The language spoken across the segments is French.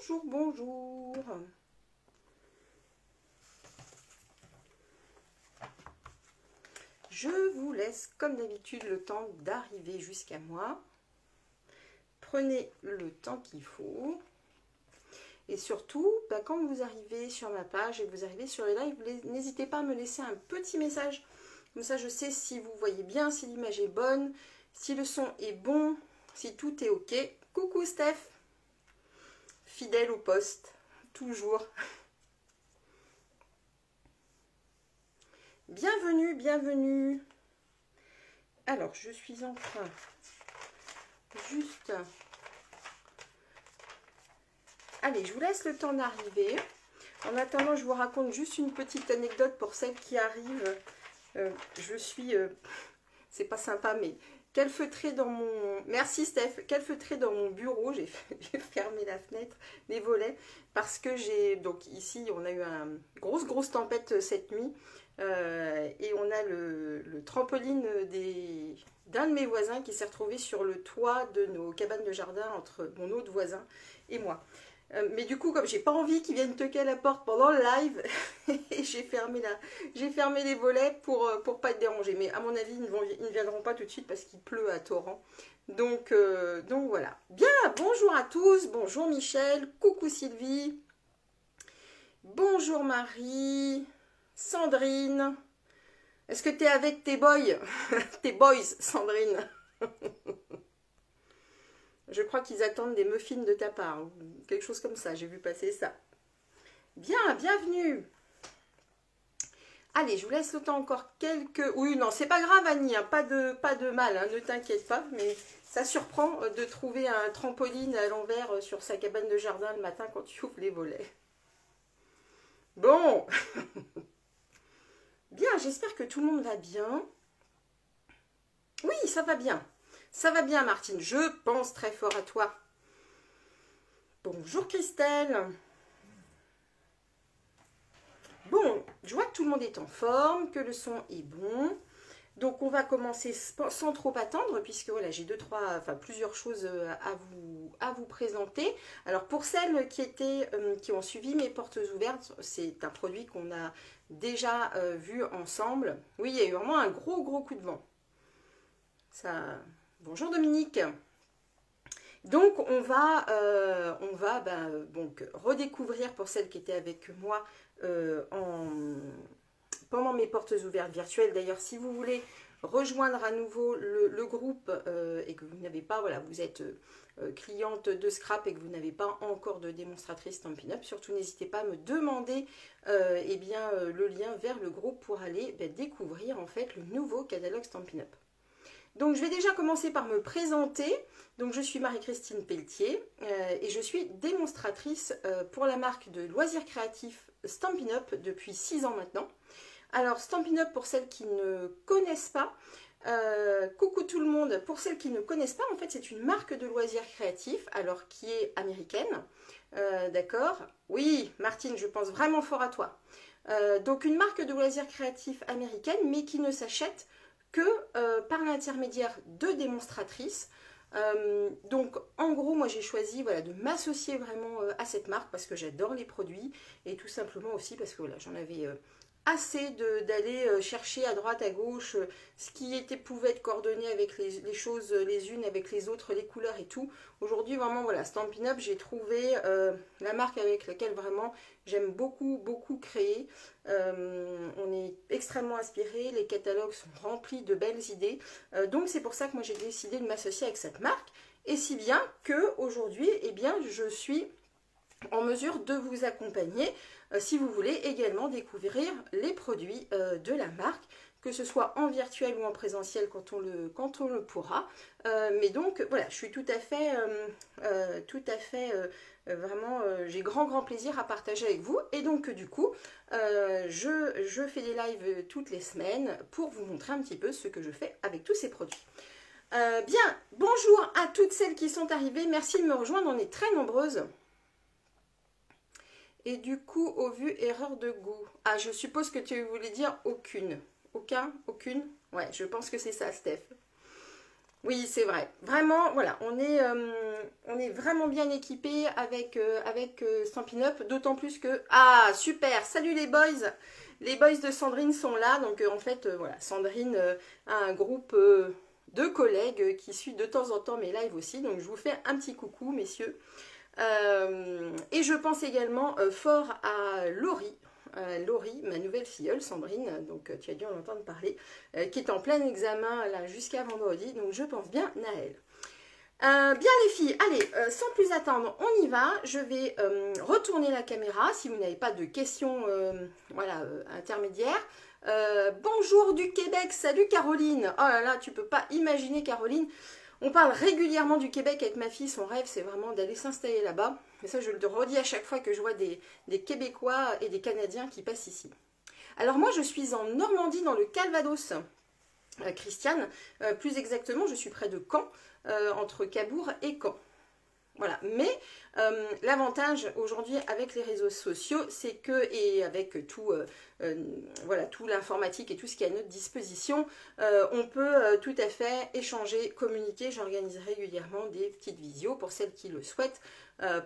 Bonjour, bonjour. Je vous laisse comme d'habitude le temps d'arriver jusqu'à moi. Prenez le temps qu'il faut. Et surtout, quand vous arrivez sur ma page et que vous arrivez sur les lives, n'hésitez pas à me laisser un petit message. Comme ça, je sais si vous voyez bien, si l'image est bonne, si le son est bon, si tout est OK. Coucou Steph, fidèle au poste, toujours. Bienvenue, bienvenue. Alors, je suis en train juste... Allez, je vous laisse le temps d'arriver. En attendant, je vous raconte juste une petite anecdote pour celles qui arrivent. Je suis... c'est pas sympa, mais calfeutrée dans mon... Merci Steph. Calfeutrée dans mon bureau. J'ai fermé la fenêtre, les volets. Parce que j'ai... Donc ici, on a eu une grosse tempête cette nuit. Et on a le trampoline d'un de mes voisins qui s'est retrouvé sur le toit de nos cabanes de jardin entre mon autre voisin et moi. Mais du coup, comme j'ai pas envie qu'ils viennent toquer à la porte pendant le live, j'ai fermé les volets pour pas être dérangée. Mais à mon avis, ils ne viendront pas tout de suite parce qu'il pleut à torrent. Donc voilà. Bien, bonjour à tous. Bonjour Michel. Coucou Sylvie. Bonjour Marie. Sandrine. Est-ce que tu es avec tes boys? Tes boys, Sandrine. Je crois qu'ils attendent des muffins de ta part, ou quelque chose comme ça, j'ai vu passer ça. Bien, bienvenue. Allez, je vous laisse le temps encore quelques... Oui, non, c'est pas grave Annie, hein, pas de mal, hein, ne t'inquiète pas, mais ça surprend de trouver un trampoline à l'envers sur sa cabane de jardin le matin quand tu ouvres les volets. Bon. Bien, j'espère que tout le monde va bien. Oui, ça va bien. Ça va bien, Martine. Je pense très fort à toi. Bonjour, Christelle. Bon, je vois que tout le monde est en forme, que le son est bon. Donc, on va commencer sans trop attendre, puisque voilà, j'ai plusieurs choses à vous présenter. Alors, pour celles qui ont suivi mes portes ouvertes, c'est un produit qu'on a déjà vu ensemble. Oui, il y a eu vraiment un gros coup de vent. Ça... Bonjour Dominique. Donc on va donc redécouvrir pour celles qui étaient avec moi pendant mes portes ouvertes virtuelles. D'ailleurs, si vous voulez rejoindre à nouveau le groupe et que vous n'avez pas, voilà, vous êtes cliente de Scrap et que vous n'avez pas encore de démonstratrice Stampin' Up, surtout n'hésitez pas à me demander le lien vers le groupe pour aller découvrir en fait le nouveau catalogue Stampin' Up. Donc je vais déjà commencer par me présenter. Donc je suis Marie-Christine Pelletier et je suis démonstratrice pour la marque de loisirs créatifs Stampin' Up depuis 6 ans maintenant. Alors Stampin' Up, pour celles qui ne connaissent pas, coucou tout le monde, pour celles qui ne connaissent pas, en fait c'est une marque de loisirs créatifs, alors qui est américaine, d'accord? Oui Martine, je pense vraiment fort à toi. Donc une marque de loisirs créatifs américaine, mais qui ne s'achète que par l'intermédiaire de démonstratrices. Donc en gros, moi j'ai choisi de m'associer vraiment à cette marque parce que j'adore les produits et tout simplement aussi parce que voilà, j'en avais assez d'aller chercher à droite à gauche ce qui pouvait être coordonné avec les choses les unes avec les autres, les couleurs et tout. Aujourd'hui vraiment voilà, Stampin' Up, j'ai trouvé la marque avec laquelle vraiment j'aime beaucoup créer. On est extrêmement inspiré, les catalogues sont remplis de belles idées, donc c'est pour ça que moi j'ai décidé de m'associer avec cette marque, et si bien que aujourd'hui je suis en mesure de vous accompagner si vous voulez également découvrir les produits de la marque, que ce soit en virtuel ou en présentiel quand on le pourra. Mais donc voilà, je suis tout à fait vraiment, j'ai grand plaisir à partager avec vous. Et donc du coup, je fais des lives toutes les semaines pour vous montrer un petit peu ce que je fais avec tous ces produits. Bien, bonjour à toutes celles qui sont arrivées, merci de me rejoindre, on est très nombreuses. Et du coup, au vu, erreur de goût. Ah, je suppose que tu voulais dire aucune. Aucune? Ouais, je pense que c'est ça, Steph. Oui, c'est vrai. Vraiment, voilà, on est vraiment bien équipé avec Stampin' Up, d'autant plus que... Ah, super. Salut les boys. Les boys de Sandrine sont là. Donc, en fait, voilà, Sandrine a un groupe de collègues qui suit de temps en temps mes lives aussi. Donc, je vous fais un petit coucou, messieurs. Et je pense également fort à Laurie. Laurie, ma nouvelle filleule, Sandrine, donc tu as dû en entendre parler, qui est en plein examen là jusqu'à vendredi, donc je pense bien à elle. Bien les filles, allez, sans plus attendre, on y va. Je vais retourner la caméra si vous n'avez pas de questions voilà, intermédiaires. Bonjour du Québec, salut Caroline. Oh là là, tu peux pas imaginer Caroline. On parle régulièrement du Québec avec ma fille, son rêve c'est vraiment d'aller s'installer là-bas. Et ça je le redis à chaque fois que je vois des Québécois et des Canadiens qui passent ici. Alors moi je suis en Normandie dans le Calvados, Christiane. Plus exactement je suis près de Caen, entre Cabourg et Caen. Voilà, mais l'avantage aujourd'hui avec les réseaux sociaux, c'est que, et avec tout, voilà, tout l'informatique et tout ce qui est à notre disposition, on peut tout à fait échanger, communiquer. J'organise régulièrement des petites visios pour celles qui le souhaitent,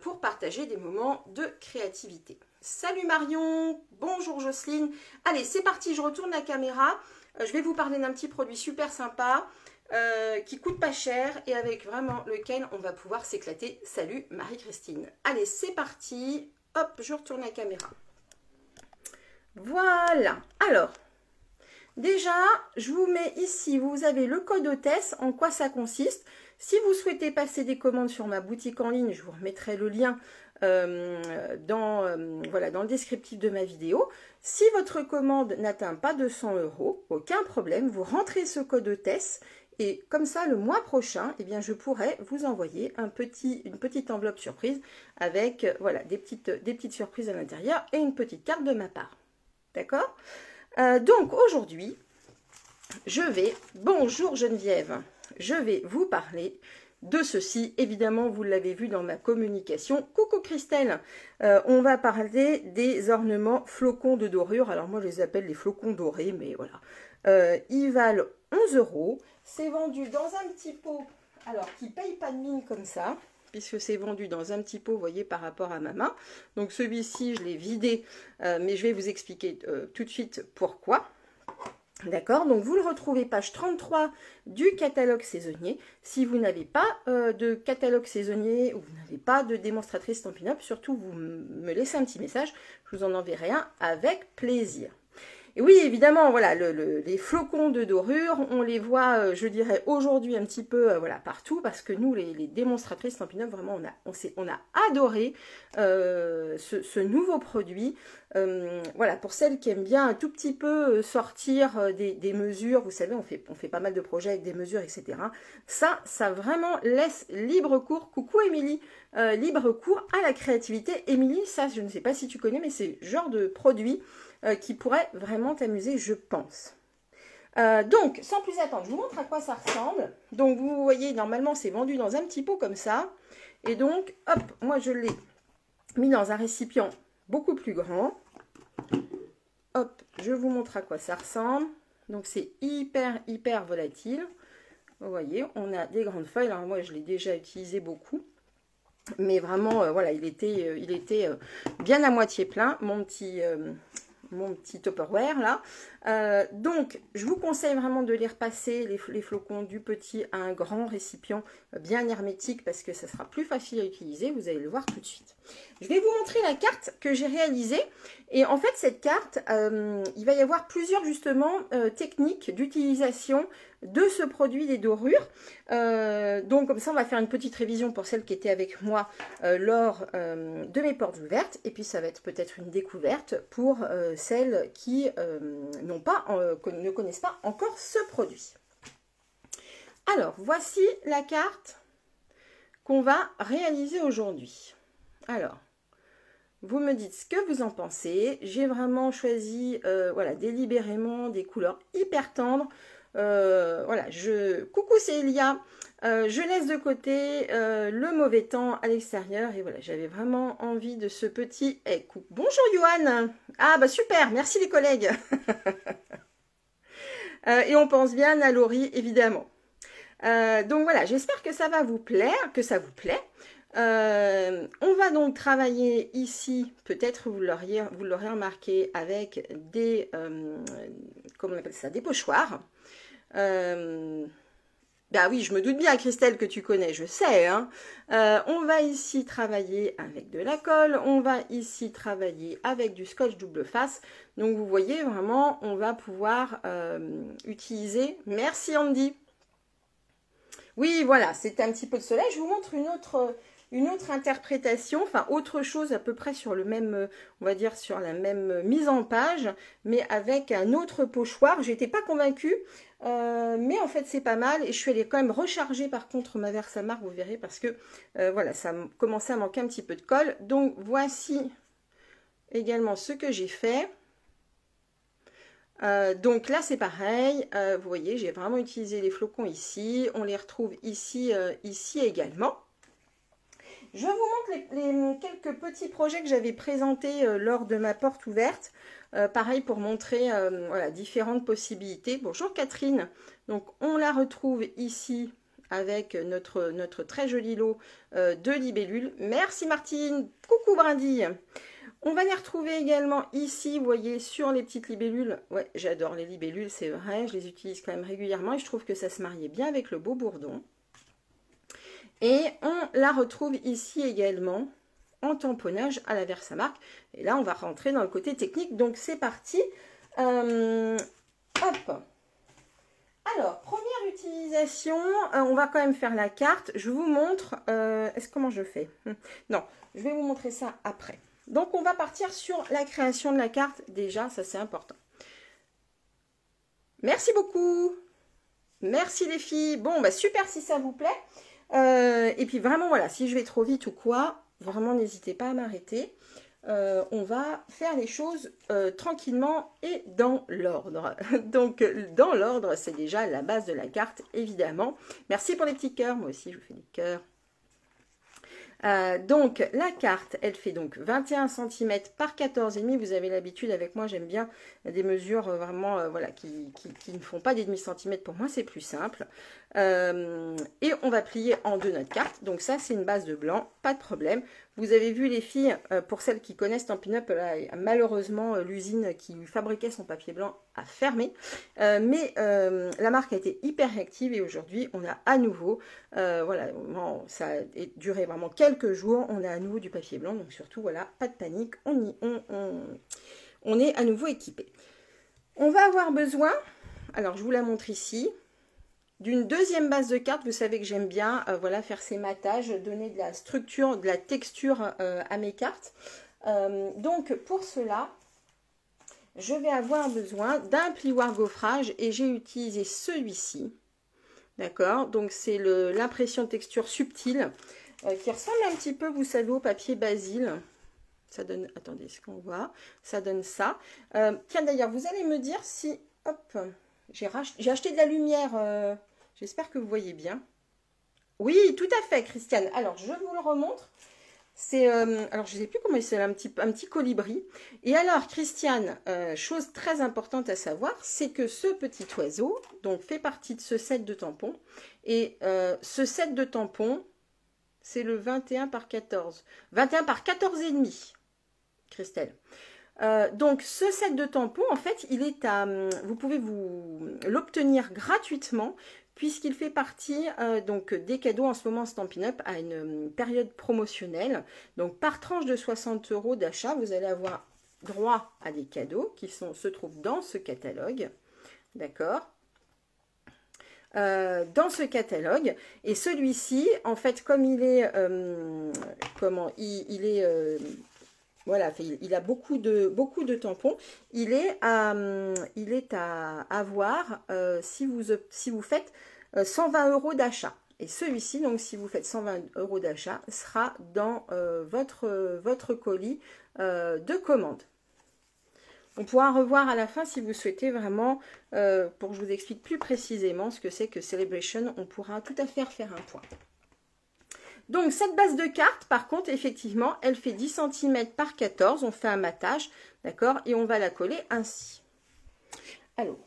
pour partager des moments de créativité. Salut Marion, bonjour Jocelyne. Allez, c'est parti, je retourne la caméra. Je vais vous parler d'un petit produit super sympa. Qui coûte pas cher et avec vraiment lequel on va pouvoir s'éclater. Salut Marie-Christine. Allez, c'est parti. Hop, je retourne la caméra. Voilà. Alors, déjà, je vous mets ici, vous avez le code hôtesse, en quoi ça consiste. Si vous souhaitez passer des commandes sur ma boutique en ligne, je vous remettrai le lien voilà, dans le descriptif de ma vidéo. Si votre commande n'atteint pas 200 €, aucun problème, vous rentrez ce code hôtesse. Et comme ça, le mois prochain, eh bien, je pourrais vous envoyer une petite enveloppe surprise avec voilà, des petites surprises à l'intérieur et une petite carte de ma part. D'accord? Donc aujourd'hui, bonjour Geneviève, je vais vous parler de ceci. Évidemment, vous l'avez vu dans ma communication. Coucou Christelle, on va parler des ornements flocons de dorure. Alors moi, je les appelle les flocons dorés, mais voilà. Ils valent 11 €. C'est vendu dans un petit pot, alors qui ne paye pas de mine comme ça, puisque c'est vendu dans un petit pot, vous voyez, par rapport à ma main. Donc celui-ci, je l'ai vidé, mais je vais vous expliquer tout de suite pourquoi. D'accord, donc vous le retrouvez page 33 du catalogue saisonnier. Si vous n'avez pas de catalogue saisonnier ou vous n'avez pas de démonstratrice Stampin' Up, surtout vous me laissez un petit message, je vous en enverrai un avec plaisir. Et oui, évidemment, voilà, les flocons de dorure, on les voit, je dirais, aujourd'hui un petit peu voilà, partout, parce que nous, les démonstratrices Stampin' Up, vraiment, on a adoré ce nouveau produit. Voilà, pour celles qui aiment bien un tout petit peu sortir des mesures, vous savez, on fait pas mal de projets avec des mesures, etc. Ça vraiment laisse libre cours. Coucou Émilie, libre cours à la créativité. Émilie, ça, je ne sais pas si tu connais, mais c'est le genre de produit qui pourrait vraiment t'amuser, je pense. Donc, sans plus attendre, je vous montre à quoi ça ressemble. Donc, vous voyez, normalement, c'est vendu dans un petit pot comme ça. Et donc, hop, moi, je l'ai mis dans un récipient beaucoup plus grand. Hop, je vous montre à quoi ça ressemble. Donc, c'est hyper volatile. Vous voyez, on a des grandes feuilles. Alors, moi, je l'ai déjà utilisé beaucoup. Mais vraiment, voilà, il était bien à moitié plein, mon petit Tupperware là. Donc je vous conseille vraiment de les repasser les flocons du petit à un grand récipient bien hermétique parce que ça sera plus facile à utiliser, vous allez le voir tout de suite. Je vais vous montrer la carte que j'ai réalisée et en fait cette carte il va y avoir plusieurs justement techniques d'utilisation de ce produit des dorures. Donc comme ça on va faire une petite révision pour celles qui étaient avec moi lors de mes portes ouvertes et puis ça va être peut-être une découverte pour celles qui ne connaissent pas encore ce produit. Alors voici la carte qu'on va réaliser aujourd'hui. Alors vous me dites ce que vous en pensez. J'ai vraiment choisi voilà, délibérément des couleurs hyper tendres. Voilà, coucou c'est Elia, je laisse de côté le mauvais temps à l'extérieur et voilà, j'avais vraiment envie de ce petit bonjour Johan. Ah bah super, merci les collègues. Et on pense bien à Laurie évidemment. Donc voilà, j'espère que ça va vous plaire, que ça vous plaît. On va donc travailler ici, peut-être vous l'aurez remarqué, avec des, comment on appelle ça, des pochoirs. Bah oui, je me doute bien, Christelle, que tu connais, je sais. Hein. On va ici travailler avec de la colle, on va ici travailler avec du scotch double face. Donc vous voyez, vraiment, on va pouvoir utiliser... Merci Andy. Oui, voilà, c'est un petit peu de soleil. Je vous montre une autre interprétation, enfin autre chose à peu près sur le même, on va dire sur la même mise en page, mais avec un autre pochoir. J'étais pas convaincue, mais en fait c'est pas mal. Et je suis allée quand même recharger par contre ma Versamark, vous verrez, parce que voilà, ça commençait à manquer un petit peu de colle. Donc voici également ce que j'ai fait. Donc là c'est pareil, vous voyez, j'ai vraiment utilisé les flocons ici, on les retrouve ici, ici également. Je vous montre les quelques petits projets que j'avais présentés lors de ma porte ouverte, pareil pour montrer voilà, différentes possibilités. Bonjour Catherine, donc on la retrouve ici avec notre très joli lot de libellules. Merci Martine, coucou Brindille. On va les retrouver également ici, vous voyez, sur les petites libellules. Ouais, j'adore les libellules, c'est vrai, je les utilise quand même régulièrement et je trouve que ça se mariait bien avec le beau bourdon. Et on la retrouve ici également en tamponnage à la Versamark. Et là, on va rentrer dans le côté technique, donc c'est parti. Hop. Alors, première utilisation, on va quand même faire la carte. Je vous montre, comment je fais? Non, je vais vous montrer ça après. Donc, on va partir sur la création de la carte. Déjà, ça c'est important. Merci beaucoup. Merci les filles. Bon, bah super si ça vous plaît. Et puis vraiment, voilà, si je vais trop vite ou quoi, vraiment n'hésitez pas à m'arrêter. On va faire les choses tranquillement et dans l'ordre. Donc, dans l'ordre, c'est déjà la base de la carte, évidemment. Merci pour les petits cœurs. Moi aussi, je vous fais des cœurs. Donc la carte, elle fait donc 21 cm par 14,5. Vous avez l'habitude avec moi, j'aime bien des mesures vraiment voilà, qui ne font pas des demi-centimètres. Pour moi, c'est plus simple. Et on va plier en deux notre carte. Donc ça, c'est une base de blanc, pas de problème. Vous avez vu les filles, pour celles qui connaissent Stampin' Up, malheureusement, l'usine qui fabriquait son papier blanc a fermé. Mais la marque a été hyper réactive et aujourd'hui, on a à nouveau, voilà, ça a duré vraiment quelques jours, on a à nouveau du papier blanc. Donc surtout, voilà, pas de panique, on est à nouveau équipé. On va avoir besoin, alors je vous la montre ici, d'une deuxième base de carte. Vous savez que j'aime bien voilà, faire ces matages, donner de la structure, de la texture à mes cartes. Donc pour cela, je vais avoir besoin d'un plioir gaufrage et j'ai utilisé celui-ci. D'accord, donc c'est l'impression de texture subtile qui ressemble un petit peu, vous savez, au papier Basile. Ça donne, attendez, ce qu'on voit, ça donne ça. Tiens, d'ailleurs, vous allez me dire si, hop, j'ai acheté de la lumière. J'espère que vous voyez bien. Oui, tout à fait, Christiane. Alors, je vous le remontre. C'est, alors, je ne sais plus comment il s'appelle, un petit colibri. Et alors, Christiane, chose très importante à savoir, c'est que ce petit oiseau, donc, fait partie de ce set de tampons. Et ce set de tampons, c'est le 21 par 14. 21 par 14,5, Christelle. Donc ce set de tampons, en fait, il est vous pouvez l'obtenir gratuitement puisqu'il fait partie donc des cadeaux en ce moment Stampin' Up à une période promotionnelle. Donc par tranche de 60 € d'achat, vous allez avoir droit à des cadeaux qui se trouvent dans ce catalogue. D'accord, dans ce catalogue. Et celui-ci, en fait, comme il est voilà, il a beaucoup de tampons. Il est à avoir si vous faites 120 € d'achat. Et celui-ci, donc si vous faites 120 € d'achat, sera dans votre colis de commande. On pourra revoir à la fin si vous souhaitez vraiment, pour que je vous explique plus précisément ce que c'est que Celebration, on pourra tout à fait refaire un point. Donc, cette base de carte, par contre, effectivement, elle fait 10 cm par 14. On fait un matage, d'accord? Et on va la coller ainsi. Alors,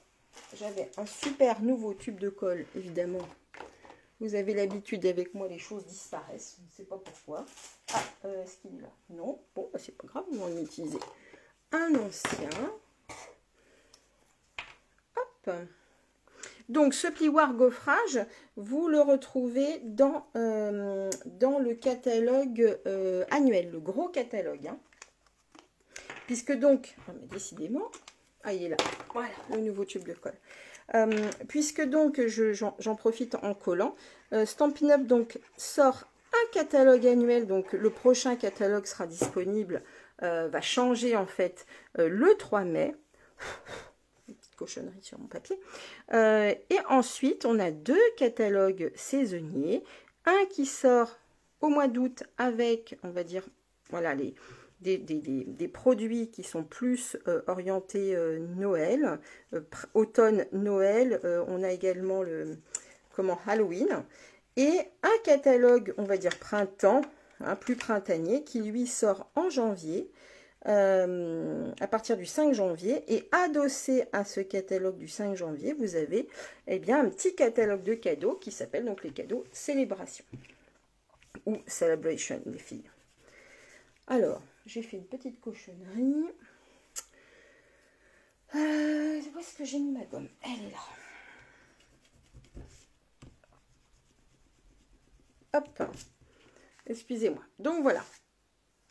j'avais un super nouveau tube de colle, évidemment, Vous avez l'habitude avec moi, les choses disparaissent. Je ne sais pas pourquoi. Ah, est-ce qu'il est là? Non. Bon, bah, c'est pas grave, on va en utiliser un ancien. Hop. Donc, ce plioir gaufrage, vous le retrouvez dans le catalogue annuel, le gros catalogue. Hein. Puisque donc, ah, mais décidément, ah, il est là. Voilà, le nouveau tube de colle. Puisque donc j'en profite en collant, Stampin' Up donc sort un catalogue annuel, donc le prochain catalogue sera disponible, va changer en fait le 3 mai. Une petite cochonnerie sur mon papier. Et ensuite on a 2 catalogues saisonniers, un qui sort au mois d'août avec, on va dire, voilà des produits qui sont plus orientés Noël, automne, Noël. On a également le Halloween. Et un catalogue, on va dire printemps, hein, plus printanier, qui lui sort en janvier, à partir du 5 janvier. Et adossé à ce catalogue du 5 janvier, vous avez eh bien, un petit catalogue de cadeaux qui s'appelle donc les cadeaux Célébration. Ou Celebration, les filles. Alors, j'ai fait une petite cochonnerie. Où est-ce que j'ai mis ma gomme? Elle est là. Hop. Excusez-moi. Donc voilà.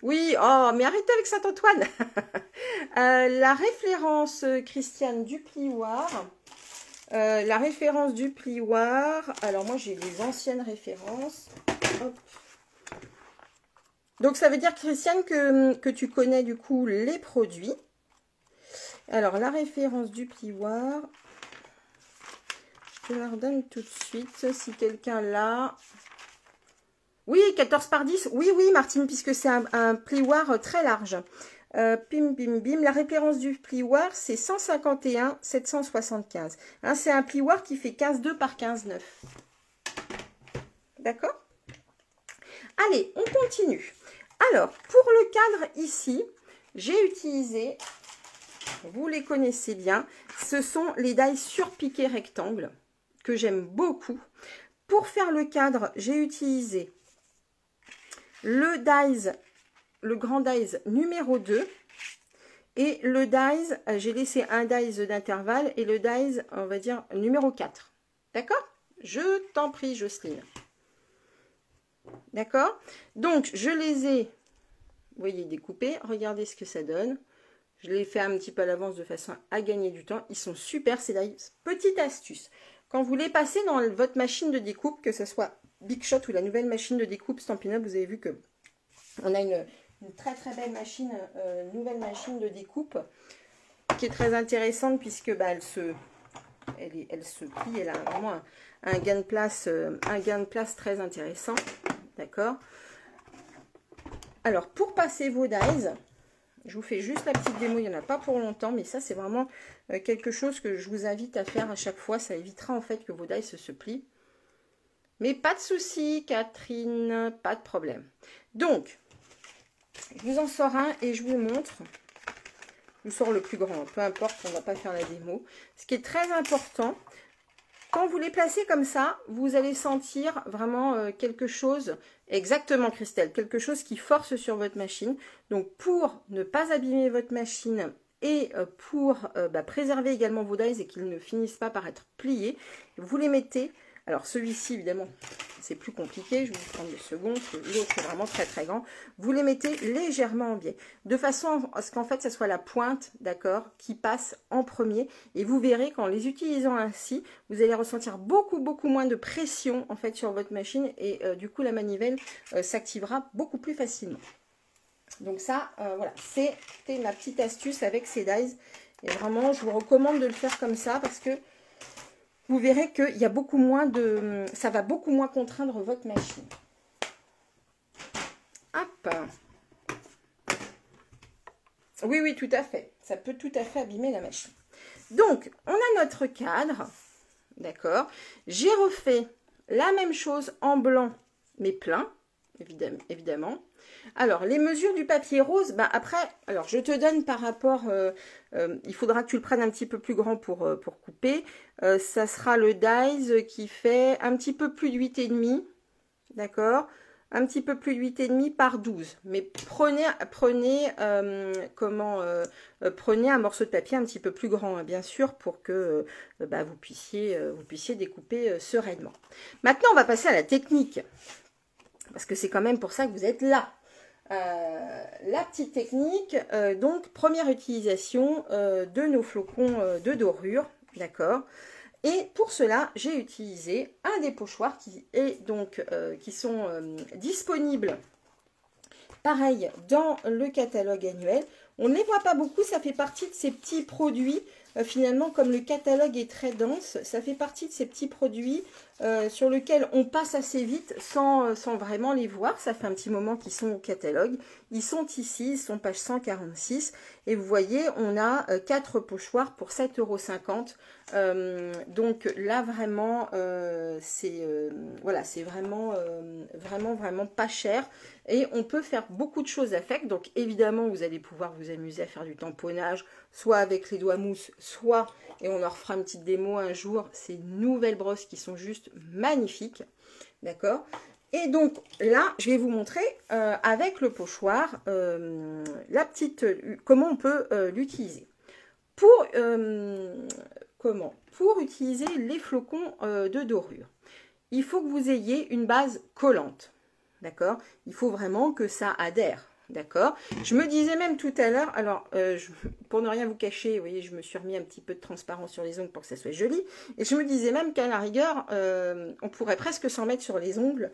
Oui, oh, mais arrêtez avec Saint-Antoine. La référence, Christiane, du plioir. La référence du plioir. Alors moi, j'ai les anciennes références. Hop. Donc, ça veut dire, Christiane, que tu connais du coup les produits. Alors, la référence du plioir, je te la redonne tout de suite. Si quelqu'un l'a. Oui, 14 par 10. Oui, oui, Martine, puisque c'est un plioir très large. Bim, bim, bim. La référence du plioir, c'est 151 775. Hein, c'est un plioir qui fait 15,2 par 15,9. D'accord? Allez, on continue. Alors, pour le cadre ici, j'ai utilisé, vous les connaissez bien, ce sont les dies surpiqués rectangles que j'aime beaucoup. Pour faire le cadre, j'ai utilisé le dies, le grand dies numéro 2 et le dies, j'ai laissé un dies d'intervalle et le dies, on va dire, numéro 4. D'accord? Je t'en prie, Jocelyne. D'accord? Donc, je les ai, vous voyez, découpés. Regardez ce que ça donne. Je les fait un petit peu à l'avance de façon à gagner du temps. Ils sont super, c'est la petite astuce. Quand vous les passez dans votre machine de découpe, que ce soit Big Shot ou la nouvelle machine de découpe Stampin' Up, vous avez vu que on a une très très belle machine, nouvelle machine de découpe qui est très intéressante puisque bah, elle se plie, elle a vraiment un gain de place très intéressant. D'accord? Alors, pour passer vos dies, je vous fais juste la petite démo, il n'y en a pas pour longtemps, mais ça, c'est vraiment quelque chose que je vous invite à faire à chaque fois. Ça évitera en fait que vos dies se plient. Mais pas de souci, Catherine, pas de problème. Donc, je vous en sors un et je vous montre. Je vous sors le plus grand, peu importe, on ne va pas faire la démo. Ce qui est très important, quand vous les placez comme ça, vous allez sentir vraiment quelque chose, exactement Christelle, quelque chose qui force sur votre machine. Donc pour ne pas abîmer votre machine et pour préserver également vos dies et qu'ils ne finissent pas par être pliés, vous les mettez. Alors celui-ci évidemment c'est plus compliqué, je vais vous prendre 2 secondes, l'autre est vraiment très très grand. Vous les mettez légèrement en biais, de façon à ce qu'en fait ça soit la pointe, d'accord, qui passe en premier. Et vous verrez qu'en les utilisant ainsi, vous allez ressentir beaucoup moins de pression en fait sur votre machine et du coup la manivelle s'activera beaucoup plus facilement. Donc ça, voilà, c'était ma petite astuce avec ces dies. Et vraiment, je vous recommande de le faire comme ça parce que vous verrez qu'il y a beaucoup moins de... ça va beaucoup moins contraindre votre machine. Hop. Oui, oui, tout à fait. Ça peut tout à fait abîmer la machine. Donc, on a notre cadre. D'accord. J'ai refait la même chose en blanc, mais plein. évidemment. Alors, les mesures du papier rose, ben après, alors je te donne par rapport, il faudra que tu le prennes un petit peu plus grand pour couper. Ça sera le dies qui fait un petit peu plus de 8,5, d'accord? Un petit peu plus de 8,5 par 12. Mais prenez un morceau de papier un petit peu plus grand, hein, bien sûr, pour que bah, vous puissiez découper sereinement. Maintenant, on va passer à la technique. Parce que c'est quand même pour ça que vous êtes là. La petite technique, donc première utilisation de nos flocons de dorure, d'accord. Et pour cela, j'ai utilisé un des pochoirs qui sont disponibles, pareil, dans le catalogue annuel. On ne les voit pas beaucoup, ça fait partie de ces petits produits. Finalement, comme le catalogue est très dense, ça fait partie de ces petits produits sur lesquels on passe assez vite sans vraiment les voir. Ça fait un petit moment qu'ils sont au catalogue. Ils sont ici, ils sont page 146. Et vous voyez, on a 4 pochoirs pour 7,50 €. Donc là, vraiment, voilà, c'est vraiment pas cher. Et on peut faire beaucoup de choses avec. Donc évidemment, vous allez pouvoir vous amuser à faire du tamponnage, soit avec les doigts mousse, soit, et on en refera une petite démo un jour, ces nouvelles brosses qui sont juste magnifiques. D'accord? Et donc là, je vais vous montrer avec le pochoir comment on peut l'utiliser. Pour utiliser les flocons de dorure, il faut que vous ayez une base collante. D'accord? Il faut vraiment que ça adhère. D'accord? Je me disais même tout à l'heure, alors pour ne rien vous cacher, vous voyez, je me suis remis un petit peu de transparent sur les ongles pour que ça soit joli. Et je me disais même qu'à la rigueur, on pourrait presque s'en mettre sur les ongles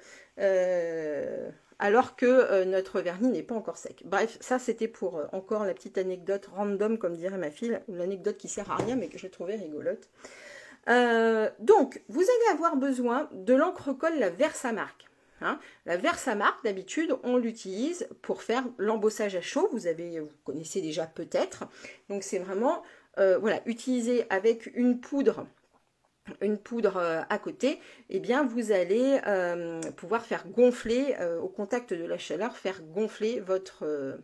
alors que notre vernis n'est pas encore sec. Bref, ça c'était pour encore la petite anecdote random, comme dirait ma fille, ou l'anecdote qui sert à rien mais que je trouvais rigolote. Donc, vous allez avoir besoin de l'encre colle, la Versamark. Hein. La Versamark, d'habitude, on l'utilise pour faire l'embossage à chaud. Vous connaissez déjà peut-être. Donc, c'est vraiment voilà, utilisé avec une poudre à côté. Et bien, vous allez pouvoir faire gonfler, au contact de la chaleur, faire gonfler votre...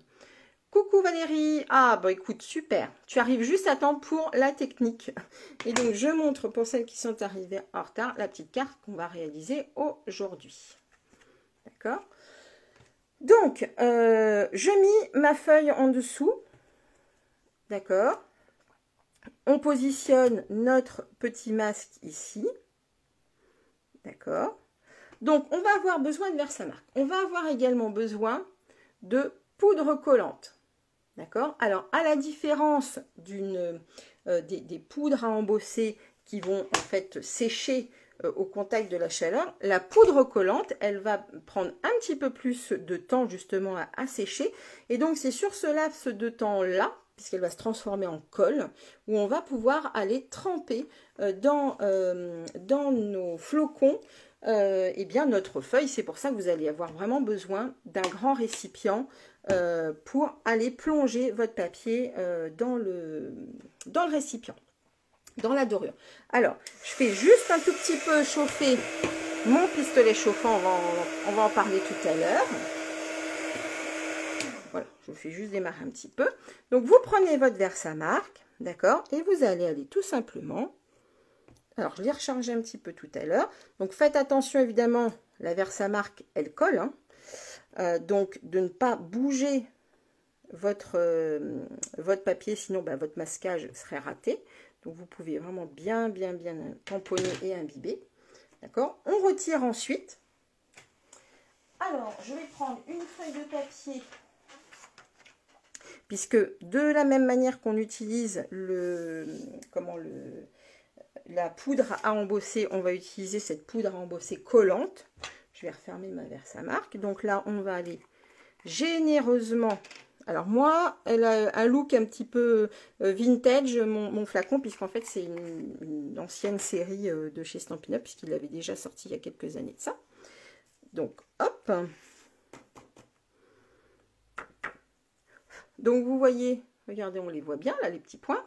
Coucou Valérie! Ah, bah écoute, super! Tu arrives juste à temps pour la technique. Et donc, je montre pour celles qui sont arrivées en retard la petite carte qu'on va réaliser aujourd'hui. D'accord? Donc, je mis ma feuille en dessous. D'accord? On positionne notre petit masque ici. D'accord? Donc, on va avoir besoin de Versamark. On va avoir également besoin de poudre collante. D'accord? Alors, à la différence des poudres à embosser qui vont en fait sécher au contact de la chaleur, la poudre collante, elle va prendre un petit peu plus de temps justement à sécher. Et donc, c'est sur ce laps de temps-là, puisqu'elle va se transformer en colle, où on va pouvoir aller tremper dans nos flocons eh bien notre feuille. C'est pour ça que vous allez avoir vraiment besoin d'un grand récipient pour aller plonger votre papier dans le récipient, dans la dorure. Alors, je fais juste un tout petit peu chauffer mon pistolet chauffant, on va en parler tout à l'heure. Voilà, je vous fais juste démarrer un petit peu. Donc, vous prenez votre Versamark, d'accord, et vous allez aller tout simplement... Alors, je l'ai rechargé un petit peu tout à l'heure. Donc, faites attention, évidemment, la Versamark, elle colle. Hein. Donc, de ne pas bouger votre papier, sinon bah, votre masquage serait raté. Donc, vous pouvez vraiment bien tamponner et imbiber. D'accord? On retire ensuite. Alors, je vais prendre une feuille de papier, puisque de la même manière qu'on utilise la poudre à embosser, on va utiliser cette poudre à embosser collante. Je vais refermer ma Versamark. Donc là, on va aller généreusement... Alors moi, elle a un look un petit peu vintage, mon flacon, puisqu'en fait, c'est une ancienne série de chez Stampin' Up, puisqu'il l'avait déjà sorti il y a quelques années de ça. Donc, hop. Donc, vous voyez, regardez, on les voit bien, là, les petits points.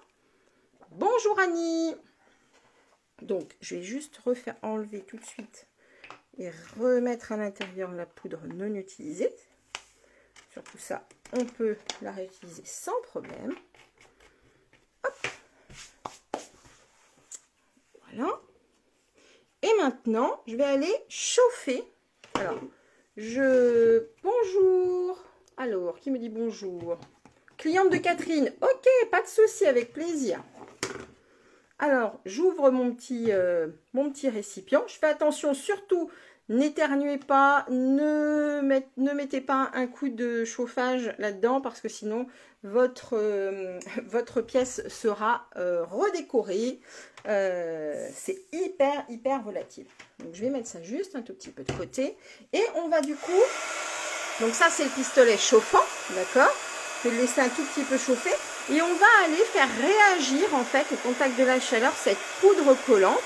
Bonjour Annie! Donc, je vais juste enlever tout de suite et remettre à l'intérieur la poudre non utilisée. Surtout ça, on peut la réutiliser sans problème. Hop. Voilà. Et maintenant, je vais aller chauffer. Alors, bonjour. Alors, qui me dit bonjour? Cliente de Catherine. Ok, pas de souci, avec plaisir. Alors, j'ouvre mon petit récipient. Je fais attention, surtout, n'éternuez pas, ne mettez pas un coup de chauffage là-dedans parce que sinon, votre pièce sera redécorée. C'est hyper volatile. Donc, je vais mettre ça juste un tout petit peu de côté. Et on va du coup... Donc ça, c'est le pistolet chauffant, d'accord? Je vais le laisser un tout petit peu chauffer. Et on va aller faire réagir, en fait, au contact de la chaleur, cette poudre collante.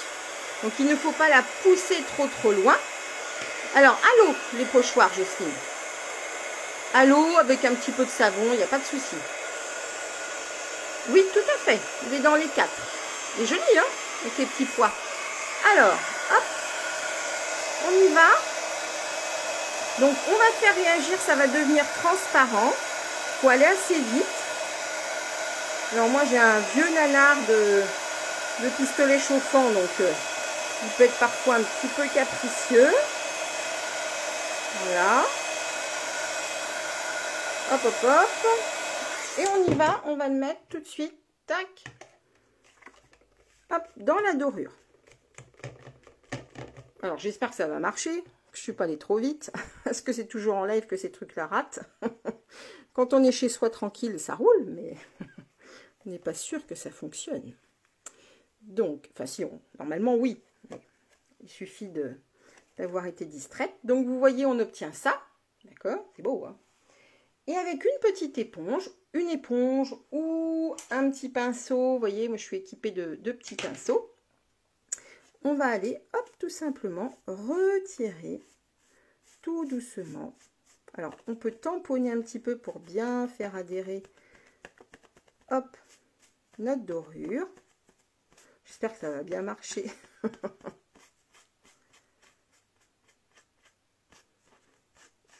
Donc, il ne faut pas la pousser trop loin. Alors, à l'eau, les pochoirs, Jocelyne. À l'eau, avec un petit peu de savon, il n'y a pas de souci. Oui, tout à fait. Il est dans les 4. Il est joli, hein, avec les petits pois. Alors, hop, on y va. Donc, on va faire réagir, ça va devenir transparent. Il faut aller assez vite. Alors, moi, j'ai un vieux nanar de pistolet chauffant, donc il peut être parfois un petit peu capricieux. Voilà. Hop, hop, hop. Et on y va, on va le mettre tout de suite, tac, hop, dans la dorure. Alors, j'espère que ça va marcher, que je ne suis pas allée trop vite, parce que c'est toujours en live que ces trucs-là ratent. Quand on est chez soi tranquille, ça roule, mais on n'est pas sûr que ça fonctionne. Donc, enfin si, normalement oui, il suffit d'avoir été distraite. Donc, vous voyez, on obtient ça, d'accord, c'est beau, hein. Et avec une petite éponge, ou un petit pinceau, vous voyez, moi je suis équipée de petits pinceaux. On va aller, hop, tout simplement retirer tout doucement. Alors, on peut tamponner un petit peu pour bien faire adhérer, hop, notre dorure. J'espère que ça va bien marcher.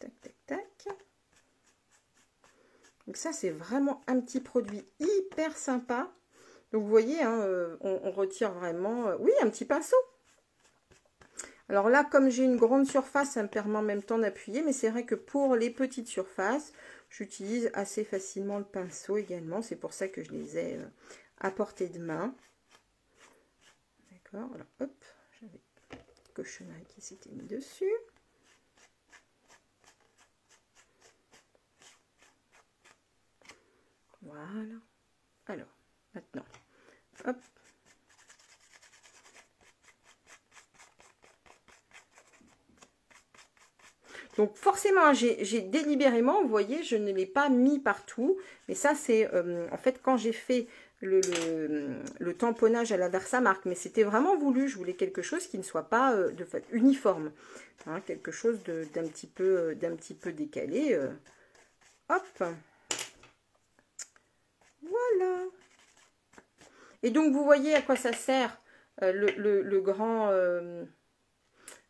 Tac, tac, tac. Donc ça, c'est vraiment un petit produit hyper sympa. Donc vous voyez, hein, on retire vraiment... oui, un petit pinceau. Alors là, comme j'ai une grande surface, ça me permet en même temps d'appuyer. Mais c'est vrai que pour les petites surfaces, j'utilise assez facilement le pinceau également. C'est pour ça que je les ai à portée de main. D'accord, alors hop, j'avais une cochonnerie qui s'était mis dessus. Voilà. Alors, maintenant, hop. Donc forcément, j'ai délibérément, vous voyez, je ne l'ai pas mis partout. Mais ça, c'est en fait quand j'ai fait le tamponnage à la Versamark. Mais c'était vraiment voulu. Je voulais quelque chose qui ne soit pas de fait uniforme. Hein, quelque chose d'un petit peu décalé. Hop. Voilà. Et donc, vous voyez à quoi ça sert le grand...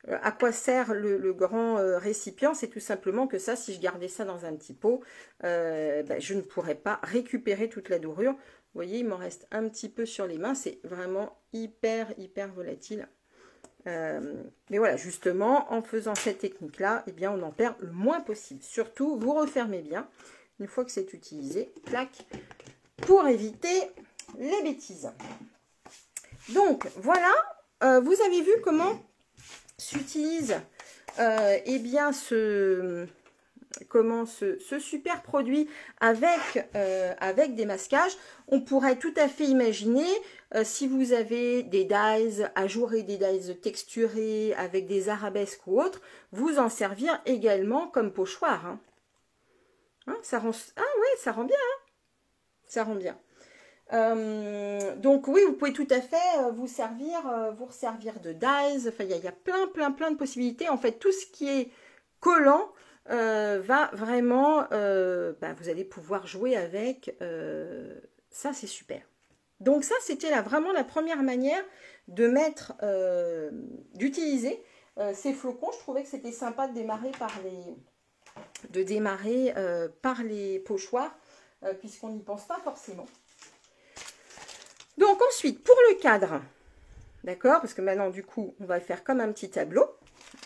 à quoi sert le grand récipient? C'est tout simplement que ça, si je gardais ça dans un petit pot, ben, je ne pourrais pas récupérer toute la dorure. Vous voyez, il m'en reste un petit peu sur les mains. C'est vraiment hyper volatile. Mais voilà, justement, en faisant cette technique-là, eh bien, on en perd le moins possible. Surtout, vous refermez bien, une fois que c'est utilisé, clac, pour éviter les bêtises. Donc, voilà, vous avez vu comment s'utilise eh bien ce super produit avec des masquages. On pourrait tout à fait imaginer si vous avez des dies ajourés, des dies texturés avec des arabesques ou autres, vous en servir également comme pochoir, hein. Hein, ça rend, ah ouais, ça rend bien, hein, ça rend bien. Donc oui, vous pouvez tout à fait vous resservir de dies. Enfin, il y a plein de possibilités. En fait, tout ce qui est collant va vraiment, vous allez pouvoir jouer avec. Ça, c'est super. Donc ça, c'était vraiment la première manière de d'utiliser ces flocons, je trouvais que c'était sympa de démarrer par les pochoirs, puisqu'on n'y pense pas forcément. Donc ensuite, pour le cadre, d'accord, parce que maintenant du coup, on va le faire comme un petit tableau,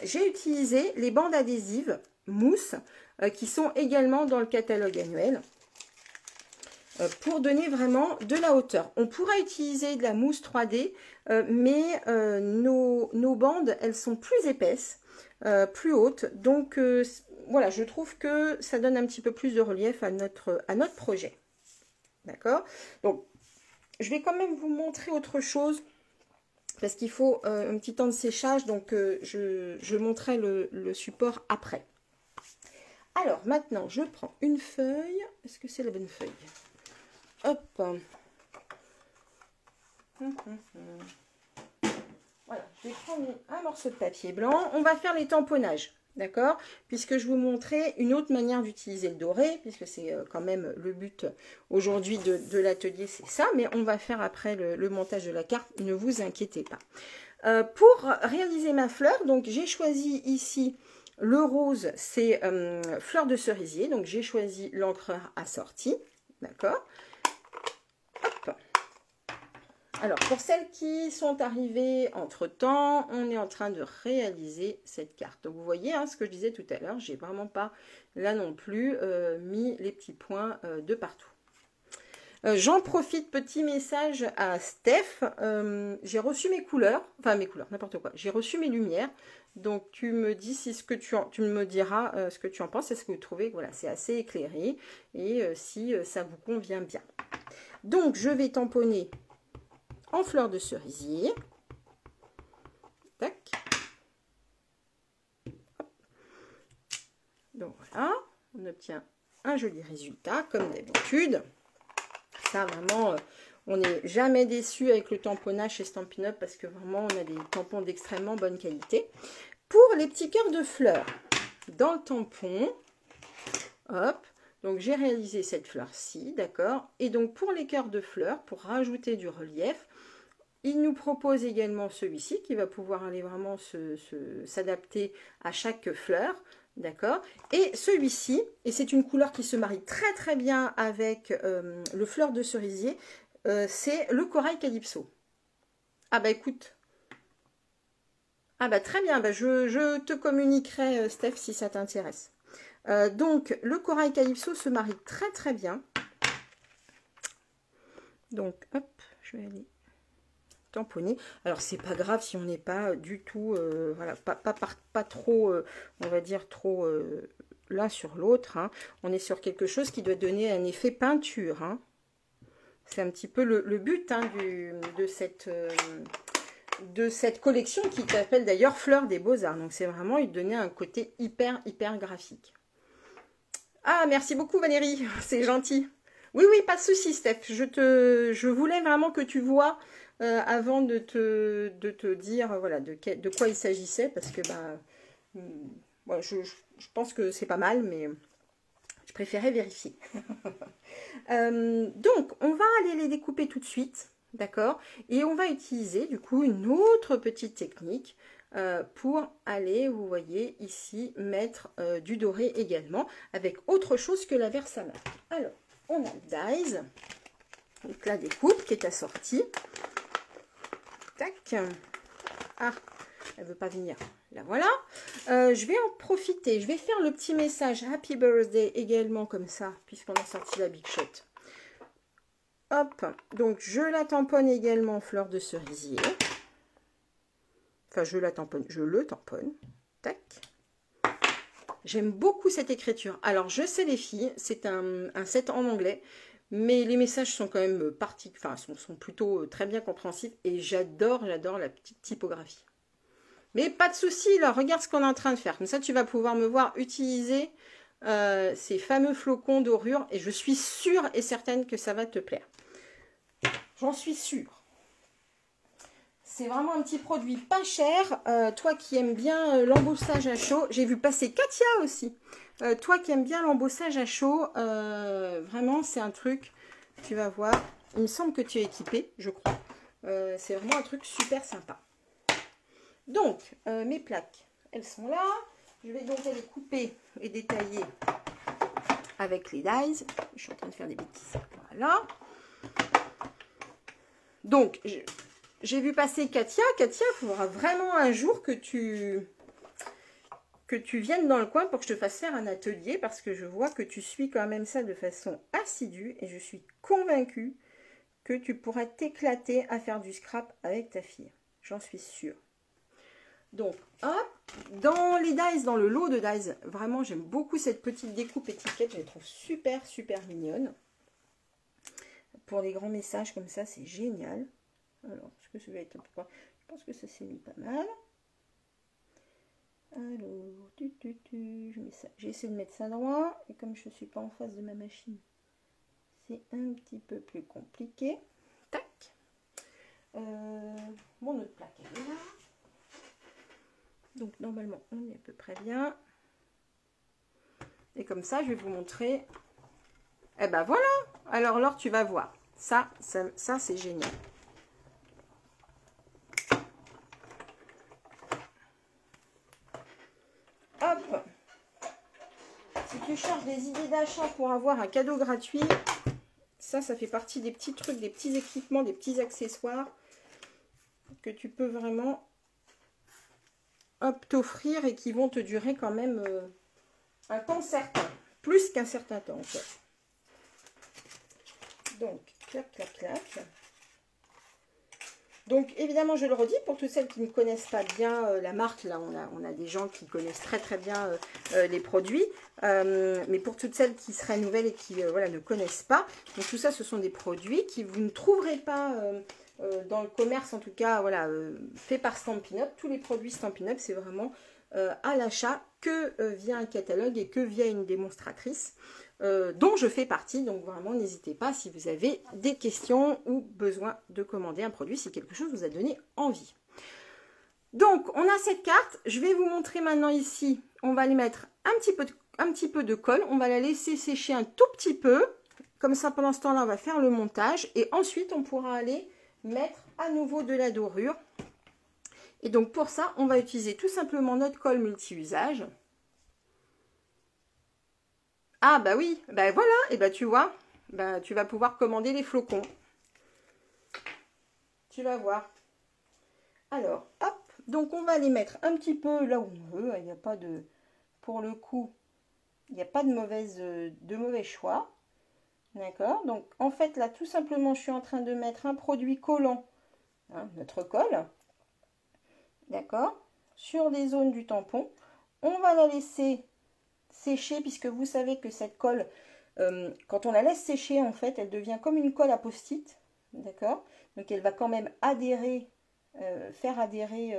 j'ai utilisé les bandes adhésives mousse qui sont également dans le catalogue annuel pour donner vraiment de la hauteur. On pourra utiliser de la mousse 3D, mais nos bandes, elles sont plus épaisses, plus hautes, donc voilà, je trouve que ça donne un petit peu plus de relief à notre projet. D'accord? Donc, je vais quand même vous montrer autre chose, parce qu'il faut un petit temps de séchage, donc je montrerai le support après. Alors, maintenant, je prends une feuille. Est-ce que c'est la bonne feuille? Hop. Voilà, je vais prendre un morceau de papier blanc. On va faire les tamponnages. D'accord, puisque je vous montrais une autre manière d'utiliser le doré, puisque c'est quand même le but aujourd'hui de l'atelier, c'est ça, mais on va faire après le montage de la carte, ne vous inquiétez pas. Pour réaliser ma fleur, donc j'ai choisi ici le rose, c'est fleur de cerisier, donc j'ai choisi l'encreur assorti, d'accord. Hop. Alors, pour celles qui sont arrivées entre-temps, on est en train de réaliser cette carte. Donc, vous voyez hein, ce que je disais tout à l'heure, j'ai vraiment pas, là non plus, mis les petits points de partout. J'en profite, petit message à Steph. J'ai reçu mes couleurs, n'importe quoi. J'ai reçu mes lumières. Donc, tu me dis si tu me diras ce que tu en penses. Est-ce que vous trouvez que voilà, c'est assez éclairé et si ça vous convient bien. Donc, je vais tamponner en fleur de cerisier. Tac. Hop. Donc voilà, on obtient un joli résultat comme d'habitude. Ça vraiment, on n'est jamais déçu avec le tamponnage chez Stampin' Up parce que vraiment on a des tampons d'extrêmement bonne qualité. Pour les petits cœurs de fleurs, dans le tampon, hop, donc j'ai réalisé cette fleur-ci, d'accord. Et donc pour les cœurs de fleurs, pour rajouter du relief, il nous propose également celui-ci qui va pouvoir aller vraiment s'adapter à chaque fleur, d'accord. Et celui-ci, et c'est une couleur qui se marie très très bien avec le fleur de cerisier, c'est le corail calypso. Ah bah écoute, ah bah très bien, bah je te communiquerai Steph si ça t'intéresse. Donc le corail calypso se marie très très bien. Donc hop, je vais aller tamponner. Alors c'est pas grave si on n'est pas du tout, voilà, pas trop, on va dire trop l'un sur l'autre. Hein. On est sur quelque chose qui doit donner un effet peinture. Hein. C'est un petit peu le but hein, de cette collection qui s'appelle d'ailleurs Fleurs des Beaux-Arts. Donc c'est vraiment lui donner un côté hyper graphique. Ah merci beaucoup Valérie, c'est gentil. Oui, pas de souci Steph, je voulais vraiment que tu vois avant de te dire voilà, de quoi il s'agissait, parce que voilà, je pense que c'est pas mal, mais je préférais vérifier. Donc, on va aller les découper tout de suite, d'accord? Et on va utiliser du coup une autre petite technique pour aller, vous voyez ici, mettre du doré également, avec autre chose que la Versamark. Alors, on a le dies, donc la découpe qui est assortie. Tac. Ah, elle veut pas venir. Là, voilà. Je vais en profiter. Je vais faire le petit message Happy Birthday également comme ça, puisqu'on a sorti la Big Shot. Hop. Donc, je la tamponne également en fleur de cerisier. Enfin, je la tamponne. Je le tamponne. Tac. J'aime beaucoup cette écriture. Alors, je sais les filles, c'est un set en anglais. Mais les messages sont quand même sont plutôt très bien compréhensibles. Et j'adore la petite typographie. Mais pas de souci, là, regarde ce qu'on est en train de faire. Comme ça, tu vas pouvoir me voir utiliser ces fameux flocons dorure. Et je suis sûre et certaine que ça va te plaire. J'en suis sûre. C'est vraiment un petit produit pas cher. Toi qui aimes bien l'embossage à chaud. J'ai vu passer Katia aussi. Toi qui aimes bien l'embossage à chaud. Vraiment, c'est un truc, tu vas voir. Il me semble que tu es équipé, je crois. C'est vraiment un truc super sympa. Donc, mes plaques, elles sont là. Je vais donc les couper et détailler avec les dies. Je suis en train de faire des bêtises. Voilà. Donc, j'ai vu passer Katia. Katia, il faudra vraiment un jour que tu viennes dans le coin pour que je te fasse faire un atelier, parce que je vois que tu suis quand même ça de façon assidue et je suis convaincue que tu pourras t'éclater à faire du scrap avec ta fille. J'en suis sûre. Donc, hop, dans les dies, dans le lot de dies, vraiment j'aime beaucoup cette petite découpe étiquette, je les trouve super mignonne. Pour les grands messages comme ça, c'est génial. Alors, est-ce que ça va être un peu... Je pense que ça s'est mis pas mal. Alors, je mets ça. J'ai essayé de mettre ça droit, et comme je ne suis pas en face de ma machine, c'est un petit peu plus compliqué. Tac. Mon autre plaque, elle est là. Donc, normalement, on est à peu près bien. Et comme ça, je vais vous montrer. Eh ben voilà. Alors, Laure, tu vas voir. Ça c'est génial. Hop. Si tu cherches des idées d'achat pour avoir un cadeau gratuit, ça fait partie des petits trucs, des petits équipements, des petits accessoires que tu peux vraiment t'offrir et qui vont te durer quand même un temps certain, plus qu'un certain temps en fait. Donc, clac, clac, clac. Donc, évidemment, je le redis, pour toutes celles qui ne connaissent pas bien la marque, là, on a des gens qui connaissent très bien les produits. Mais pour toutes celles qui seraient nouvelles et qui voilà, ne connaissent pas, donc tout ça, ce sont des produits que vous ne trouverez pas dans le commerce, en tout cas, voilà, fait par Stampin' Up. Tous les produits Stampin' Up, c'est vraiment à l'achat que via un catalogue et que via une démonstratrice. Dont je fais partie, donc vraiment n'hésitez pas si vous avez des questions ou besoin de commander un produit, si quelque chose vous a donné envie. Donc on a cette carte, je vais vous montrer maintenant ici, on va aller mettre un petit peu de colle, on va la laisser sécher un tout petit peu, comme ça pendant ce temps-là on va faire le montage et ensuite on pourra aller mettre à nouveau de la dorure. Et donc pour ça on va utiliser tout simplement notre colle multi-usage. Ah bah oui, bah voilà, et bah tu vois, bah tu vas pouvoir commander les flocons. Tu vas voir. Alors, hop, donc on va les mettre un petit peu là où on veut, il n'y a pas de, pour le coup, il n'y a pas de mauvais choix. D'accord, donc en fait là tout simplement je suis en train de mettre un produit collant, hein, notre colle, d'accord, sur les zones du tampon. On va la laisser sécher, puisque vous savez que cette colle, quand on la laisse sécher, en fait, elle devient comme une colle à post-it, d'accord? Donc elle va quand même adhérer, faire adhérer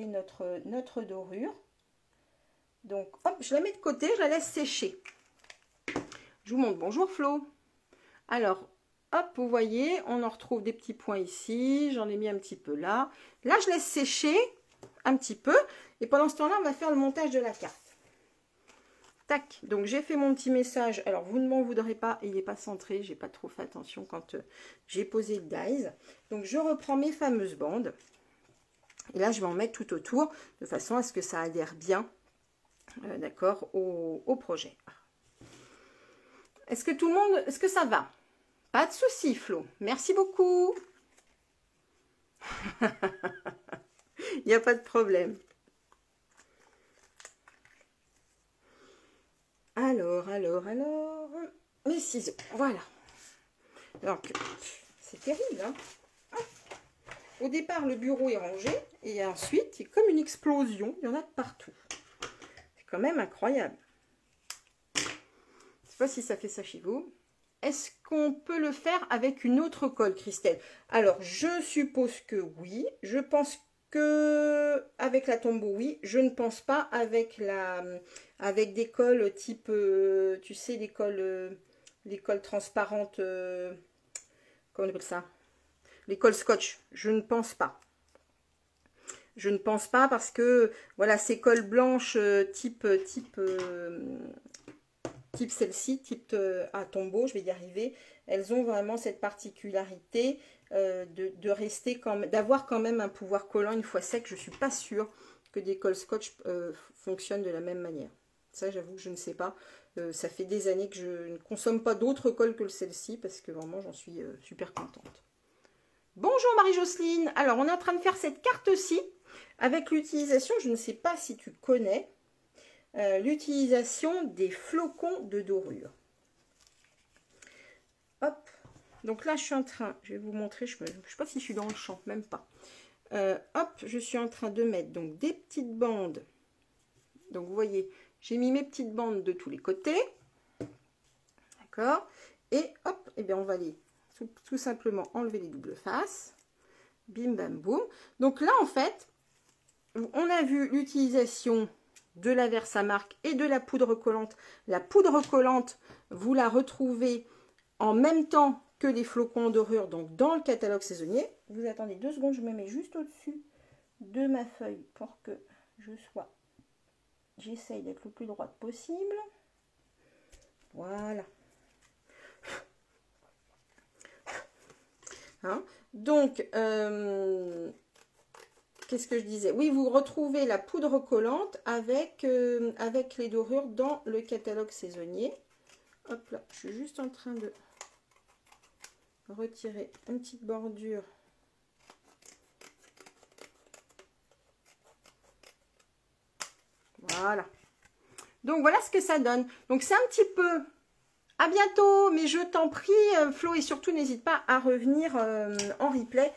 notre dorure. Donc hop, je la mets de côté, je la laisse sécher. Je vous montre. Bonjour Flo. Alors, hop, vous voyez, on en retrouve des petits points ici, j'en ai mis un petit peu là. Là, je laisse sécher un petit peu, et pendant ce temps-là, on va faire le montage de la carte. Tac, donc j'ai fait mon petit message. Alors vous ne m'en voudrez pas, il n'est pas centré, j'ai pas trop fait attention quand j'ai posé le dies. Donc je reprends mes fameuses bandes. Et là je vais en mettre tout autour, de façon à ce que ça adhère bien, d'accord, au projet. Est-ce que tout le monde, est-ce que ça va? Pas de souci Flo, merci beaucoup. Il n'y a pas de problème. Alors, mes ciseaux, voilà. Donc, c'est terrible, hein. Au départ, le bureau est rangé, et ensuite, c'est comme une explosion, il y en a de partout. C'est quand même incroyable. Je ne sais pas si ça fait ça chez vous. Est-ce qu'on peut le faire avec une autre colle, Christelle? Alors, je suppose que oui. Je pense que avec la Tombow, oui. Je ne pense pas avec des colles type, tu sais, les colles transparentes, comment on appelle ça? Les colles scotch. Je ne pense pas. Je ne pense pas parce que, voilà, ces colles blanches type celle-ci, type à Tombow, je vais y arriver, elles ont vraiment cette particularité de rester d'avoir quand même un pouvoir collant une fois sec. Je ne suis pas sûre que des cols scotch fonctionnent de la même manière. Ça, j'avoue que je ne sais pas. Ça fait des années que je ne consomme pas d'autres cols que celle-ci parce que vraiment, j'en suis super contente. Bonjour Marie-Jocelyne. Alors, on est en train de faire cette carte-ci avec l'utilisation, je ne sais pas si tu connais, l'utilisation des flocons de dorure. Hop. Donc là, je suis en train, je vais vous montrer, je ne sais pas si je suis dans le champ, même pas. Hop, je suis en train de mettre donc des petites bandes. Donc vous voyez, j'ai mis mes petites bandes de tous les côtés. D'accord. Et hop, et bien on va aller tout simplement enlever les doubles faces. Bim, bam, boum. Donc là, en fait, on a vu l'utilisation de la Versamark et de la poudre collante. La poudre collante, vous la retrouvez en même temps que les flocons de dorure, donc dans le catalogue saisonnier. Vous attendez 2 secondes, je me mets juste au-dessus de ma feuille pour que j'essaye d'être le plus droite possible. Voilà. Hein? Donc, qu'est-ce que je disais? Oui, vous retrouvez la poudre collante avec les dorures dans le catalogue saisonnier. Hop là, je suis juste en train de retirer une petite bordure. Voilà. Donc, voilà ce que ça donne. Donc, c'est un petit peu... À bientôt, mais je t'en prie, Flo, et surtout n'hésite pas à revenir en replay,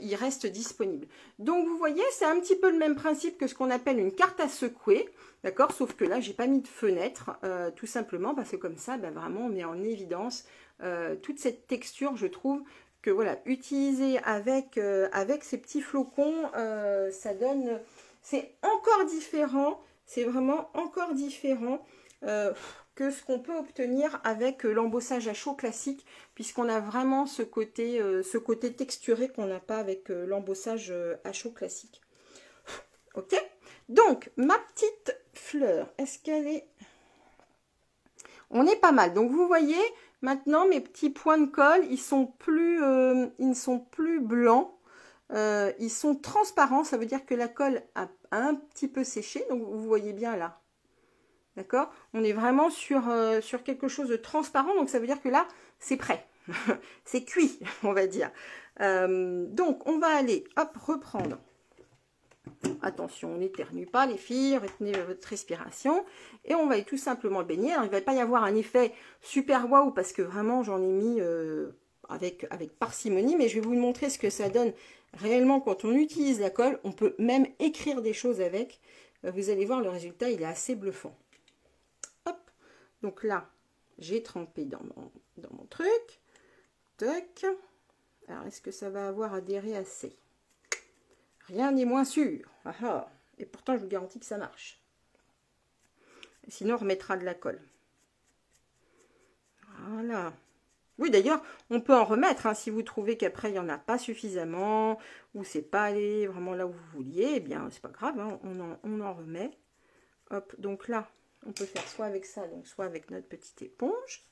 il reste disponible. Donc vous voyez, c'est un petit peu le même principe que ce qu'on appelle une carte à secouer, d'accord? Sauf que là, j'ai pas mis de fenêtre, tout simplement parce que comme ça, ben, vraiment, on met en évidence toute cette texture, je trouve que voilà, utiliser avec ces petits flocons, ça donne, c'est encore différent, c'est vraiment encore différent. Que ce qu'on peut obtenir avec l'embossage à chaud classique, puisqu'on a vraiment ce côté texturé qu'on n'a pas avec l'embossage à chaud classique. Ok, donc ma petite fleur, est-ce qu'elle est... On est pas mal. Donc vous voyez, maintenant mes petits points de colle, ils ne sont plus blancs, ils sont transparents, ça veut dire que la colle a un petit peu séché, donc vous voyez bien là. D'accord? On est vraiment sur quelque chose de transparent, donc ça veut dire que là, c'est prêt. C'est cuit, on va dire. Donc, on va aller, hop, reprendre. Attention, on n'éternue pas, les filles, retenez votre respiration. Et on va tout simplement le baigner. Alors, il ne va pas y avoir un effet super waouh, parce que vraiment, j'en ai mis avec parcimonie, mais je vais vous montrer ce que ça donne réellement quand on utilise la colle. On peut même écrire des choses avec. Vous allez voir, le résultat, il est assez bluffant. Donc là, j'ai trempé dans mon truc. Tac. Alors, est-ce que ça va avoir adhéré assez? Rien n'est moins sûr. Ah ah. Et pourtant, je vous garantis que ça marche. Sinon, on remettra de la colle. Voilà. Oui, d'ailleurs, on peut en remettre. Hein, si vous trouvez qu'après, il n'y en a pas suffisamment, ou c'est pas allé vraiment là où vous vouliez, eh bien, c'est pas grave. Hein, on en remet. Hop, donc là, on peut faire soit avec ça, donc soit avec notre petite éponge.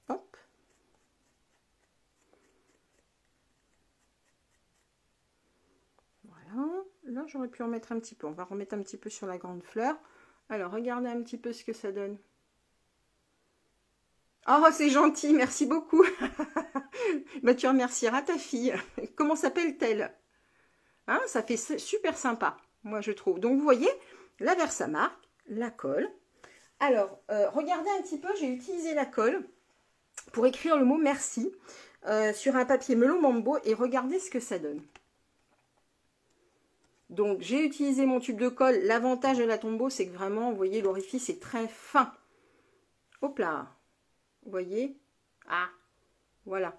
Hop. Voilà. Là, j'aurais pu en mettre un petit peu. On va remettre un petit peu sur la grande fleur. Alors, regardez un petit peu ce que ça donne. Oh, c'est gentil, merci beaucoup. Bah, tu remercieras ta fille. Comment s'appelle-t-elle? Hein, ça fait super sympa, moi, je trouve. Donc, vous voyez, la Versamark, la colle. Alors, regardez un petit peu, j'ai utilisé la colle pour écrire le mot merci sur un papier melon mambo et regardez ce que ça donne. Donc, j'ai utilisé mon tube de colle. L'avantage de la Tombow, c'est que vraiment, vous voyez, l'orifice est très fin. Hop là, vous voyez? Ah, voilà.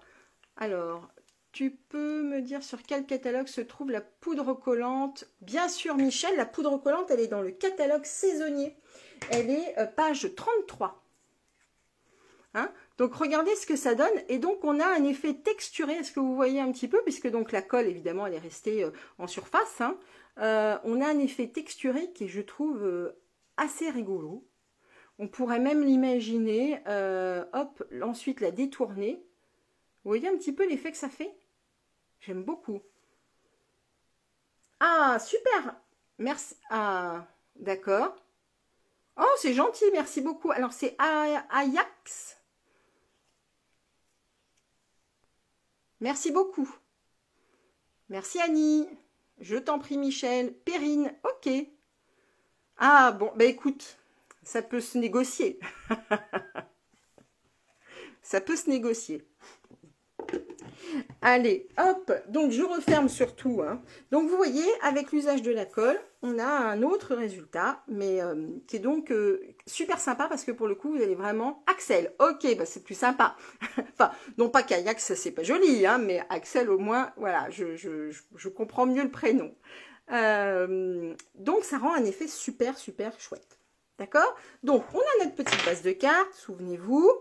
Alors, tu peux me dire sur quel catalogue se trouve la poudre collante? Bien sûr, Michel, la poudre collante, elle est dans le catalogue saisonnier. Elle est page 33. Hein? Donc, regardez ce que ça donne. Et donc, on a un effet texturé. Est-ce que vous voyez un petit peu? Puisque donc la colle, évidemment, elle est restée en surface. Hein. On a un effet texturé qui, je trouve, assez rigolo. On pourrait même l'imaginer, hop, ensuite la détourner. Vous voyez un petit peu l'effet que ça fait? J'aime beaucoup. Ah, super. Merci. Ah, d'accord. Oh, c'est gentil, merci beaucoup. Alors, c'est Ajax. Merci beaucoup. Merci Annie. Je t'en prie Michel. Perrine, ok. Ah bon, bah écoute, ça peut se négocier. Ça peut se négocier. Allez, hop, donc je referme surtout. Hein. Donc vous voyez, avec l'usage de la colle, on a un autre résultat, mais qui est donc super sympa parce que pour le coup, vous allez vraiment... Axel, ok, bah c'est plus sympa. Enfin, non pas qu'Ajax, c'est pas joli, hein, mais Axel au moins, voilà, je comprends mieux le prénom. Donc ça rend un effet super, super chouette. D'accord? Donc on a notre petite base de cartes, souvenez-vous.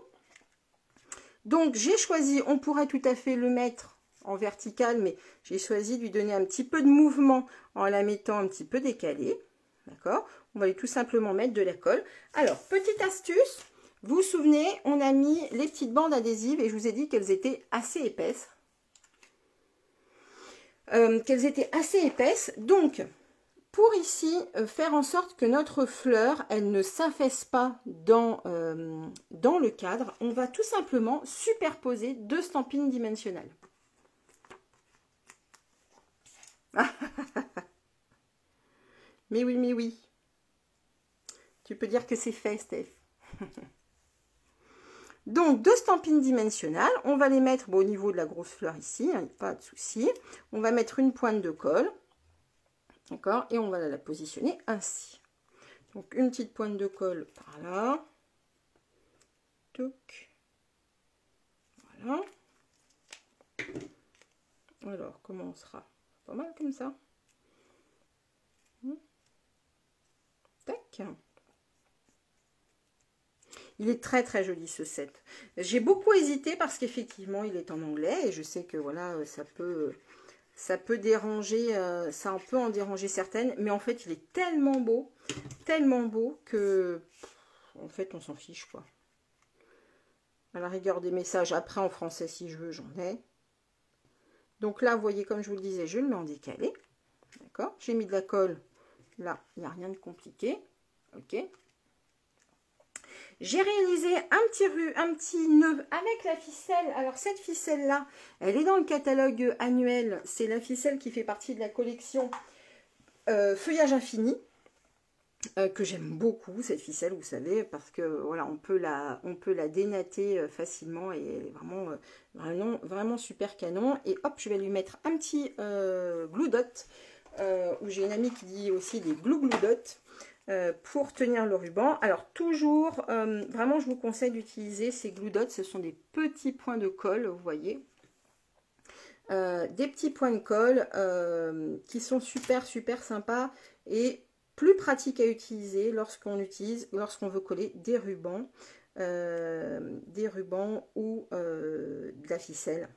Donc j'ai choisi, on pourrait tout à fait le mettre en vertical, mais j'ai choisi de lui donner un petit peu de mouvement en la mettant un petit peu décalée. D'accord? On va lui tout simplement mettre de la colle. Alors, petite astuce, vous vous souvenez, on a mis les petites bandes adhésives et je vous ai dit qu'elles étaient assez épaisses. Donc, pour ici, faire en sorte que notre fleur, elle ne s'affaisse pas dans le cadre, on va tout simplement superposer 2 stampines dimensionnelles. Mais oui, mais oui. Tu peux dire que c'est fait, Steph. Donc, 2 stampines dimensionnelles, on va les mettre au niveau de la grosse fleur ici, hein, pas de souci. On va mettre une pointe de colle. D'accord? Et on va la positionner ainsi. Donc, une petite pointe de colle par là. Touc. Voilà. Alors, comment on sera? Pas mal comme ça. Tac. Il est très très joli ce set. J'ai beaucoup hésité parce qu'effectivement, il est en anglais et je sais que voilà, ça peut déranger, ça peut en déranger certaines, mais en fait, il est tellement beau que en fait, on s'en fiche quoi. À la rigueur des messages après en français si je veux, j'en ai. Donc là, vous voyez, comme je vous le disais, je le mets en décalé. D'accord? J'ai mis de la colle. Là, il n'y a rien de compliqué. Ok. J'ai réalisé un petit nœud avec la ficelle. Alors, cette ficelle-là, elle est dans le catalogue annuel. C'est la ficelle qui fait partie de la collection Feuillage Infini. Que j'aime beaucoup, cette ficelle, vous savez, parce que voilà, on peut la dénatter facilement et elle est vraiment super canon. Et hop, je vais lui mettre un petit glue dot, où j'ai une amie qui dit aussi des glue dot, pour tenir le ruban. Alors toujours, vraiment je vous conseille d'utiliser ces glue dots, ce sont des petits points de colle, vous voyez. Des petits points de colle qui sont super sympas et plus pratique à utiliser lorsqu'on veut coller des rubans ou de la ficelle.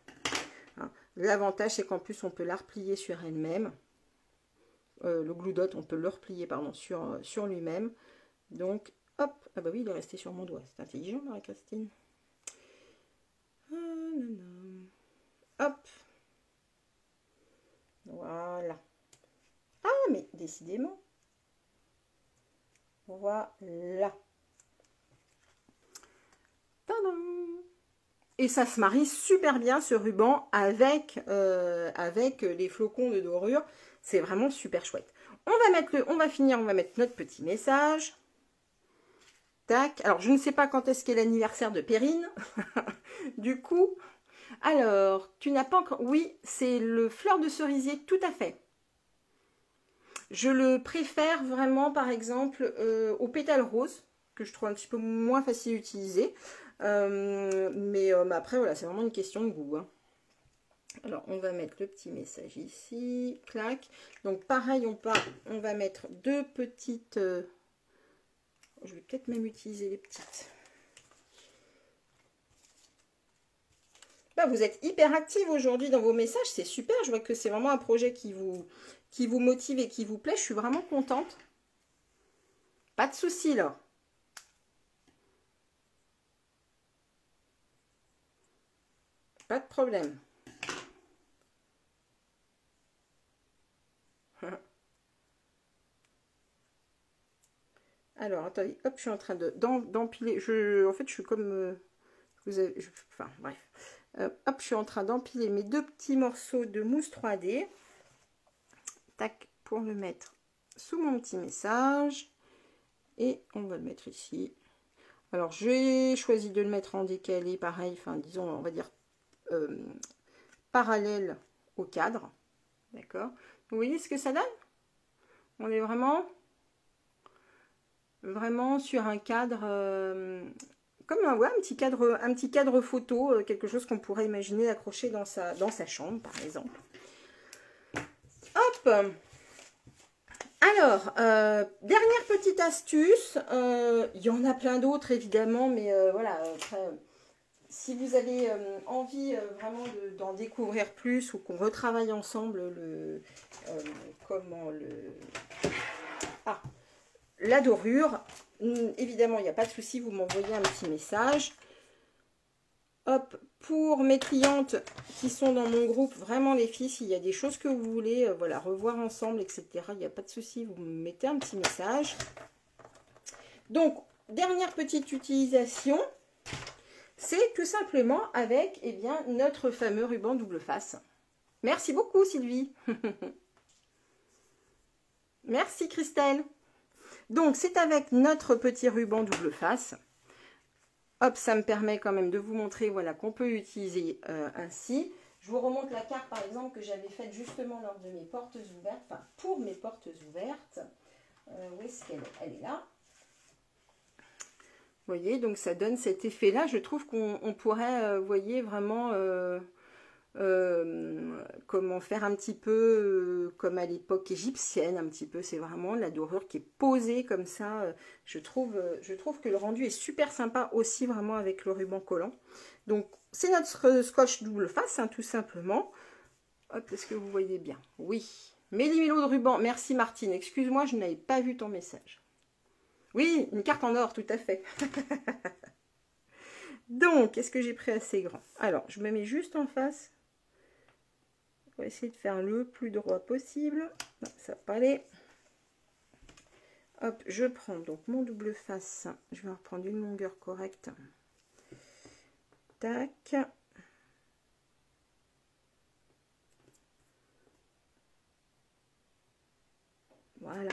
Hein. L'avantage, c'est qu'en plus, on peut la replier sur elle-même. Le glue dot, on peut le replier pardon, sur lui-même. Donc, hop, ah bah oui, il est resté sur mon doigt. C'est intelligent, Marie-Christine. Hop. Voilà. Ah, mais décidément. Voilà. Tadam! Et ça se marie super bien ce ruban avec les flocons de dorure. C'est vraiment super chouette. On va mettre notre petit message. Tac. Alors, je ne sais pas quand est-ce qu'est l'anniversaire de Perrine. Du coup, alors, tu n'as pas encore... Oui, c'est le fleur de cerisier, tout à fait. Je le préfère vraiment, par exemple, au pétale rose, que je trouve un petit peu moins facile à utiliser. Mais après, voilà, c'est vraiment une question de goût. Hein. Alors, on va mettre le petit message ici. Clac. Donc, pareil, on va mettre 2 petites... je vais peut-être même utiliser les petites. Bah, vous êtes hyper active aujourd'hui dans vos messages. C'est super. Je vois que c'est vraiment un projet qui vous motive et qui vous plaît. Je suis vraiment contente. Pas de souci, là. Pas de problème. Alors, attendez, hop, je suis en train d'empiler. En fait, je suis comme... enfin, bref. Hop, je suis en train d'empiler mes 2 petits morceaux de mousse 3D. Tac, pour le mettre sous mon petit message. Et on va le mettre ici. Alors, j'ai choisi de le mettre en décalé, pareil, enfin, disons, on va dire parallèle au cadre. D'accord? Vous voyez ce que ça donne? On est vraiment sur un cadre, comme un petit cadre photo, quelque chose qu'on pourrait imaginer accrocher dans sa chambre, par exemple. Hop! Alors, dernière petite astuce, il y en a plein d'autres évidemment, mais voilà, après, si vous avez envie vraiment d'en découvrir plus ou qu'on retravaille ensemble la dorure, évidemment, il n'y a pas de souci, vous m'envoyez un petit message. Hop, pour mes clientes qui sont dans mon groupe, vraiment les filles, s'il y a des choses que vous voulez voilà, revoir ensemble, etc., il n'y a pas de souci, vous me mettez un petit message. Donc, dernière petite utilisation, c'est tout simplement avec notre fameux ruban double face. Merci beaucoup Sylvie. Merci Christelle. Donc, c'est avec notre petit ruban double face. Hop, ça me permet quand même de vous montrer voilà, qu'on peut l'utiliser ainsi. Je vous remonte la carte, par exemple, que j'avais faite justement lors de mes portes ouvertes. Enfin, pour mes portes ouvertes. Où est-ce qu'elle est? Elle est là. Vous voyez, donc ça donne cet effet-là. Je trouve qu'on pourrait, vous voyez, vraiment... comment faire un petit peu comme à l'époque égyptienne, un petit peu, c'est vraiment la dorure qui est posée comme ça. Je trouve que le rendu est super sympa aussi vraiment avec le ruban collant. Donc c'est notre scotch double face, hein, tout simplement. Hop, est-ce que vous voyez bien? Oui. Méli-mélo de ruban, merci Martine, excuse-moi, je n'avais pas vu ton message. Oui, une carte en or, tout à fait. Donc, est-ce que j'ai pris assez grand? Alors, je me mets juste en face. On va essayer de faire le plus droit possible. Non, ça va pas aller. Hop, je prends donc mon double face. Je vais reprendre une longueur correcte. Tac. Voilà.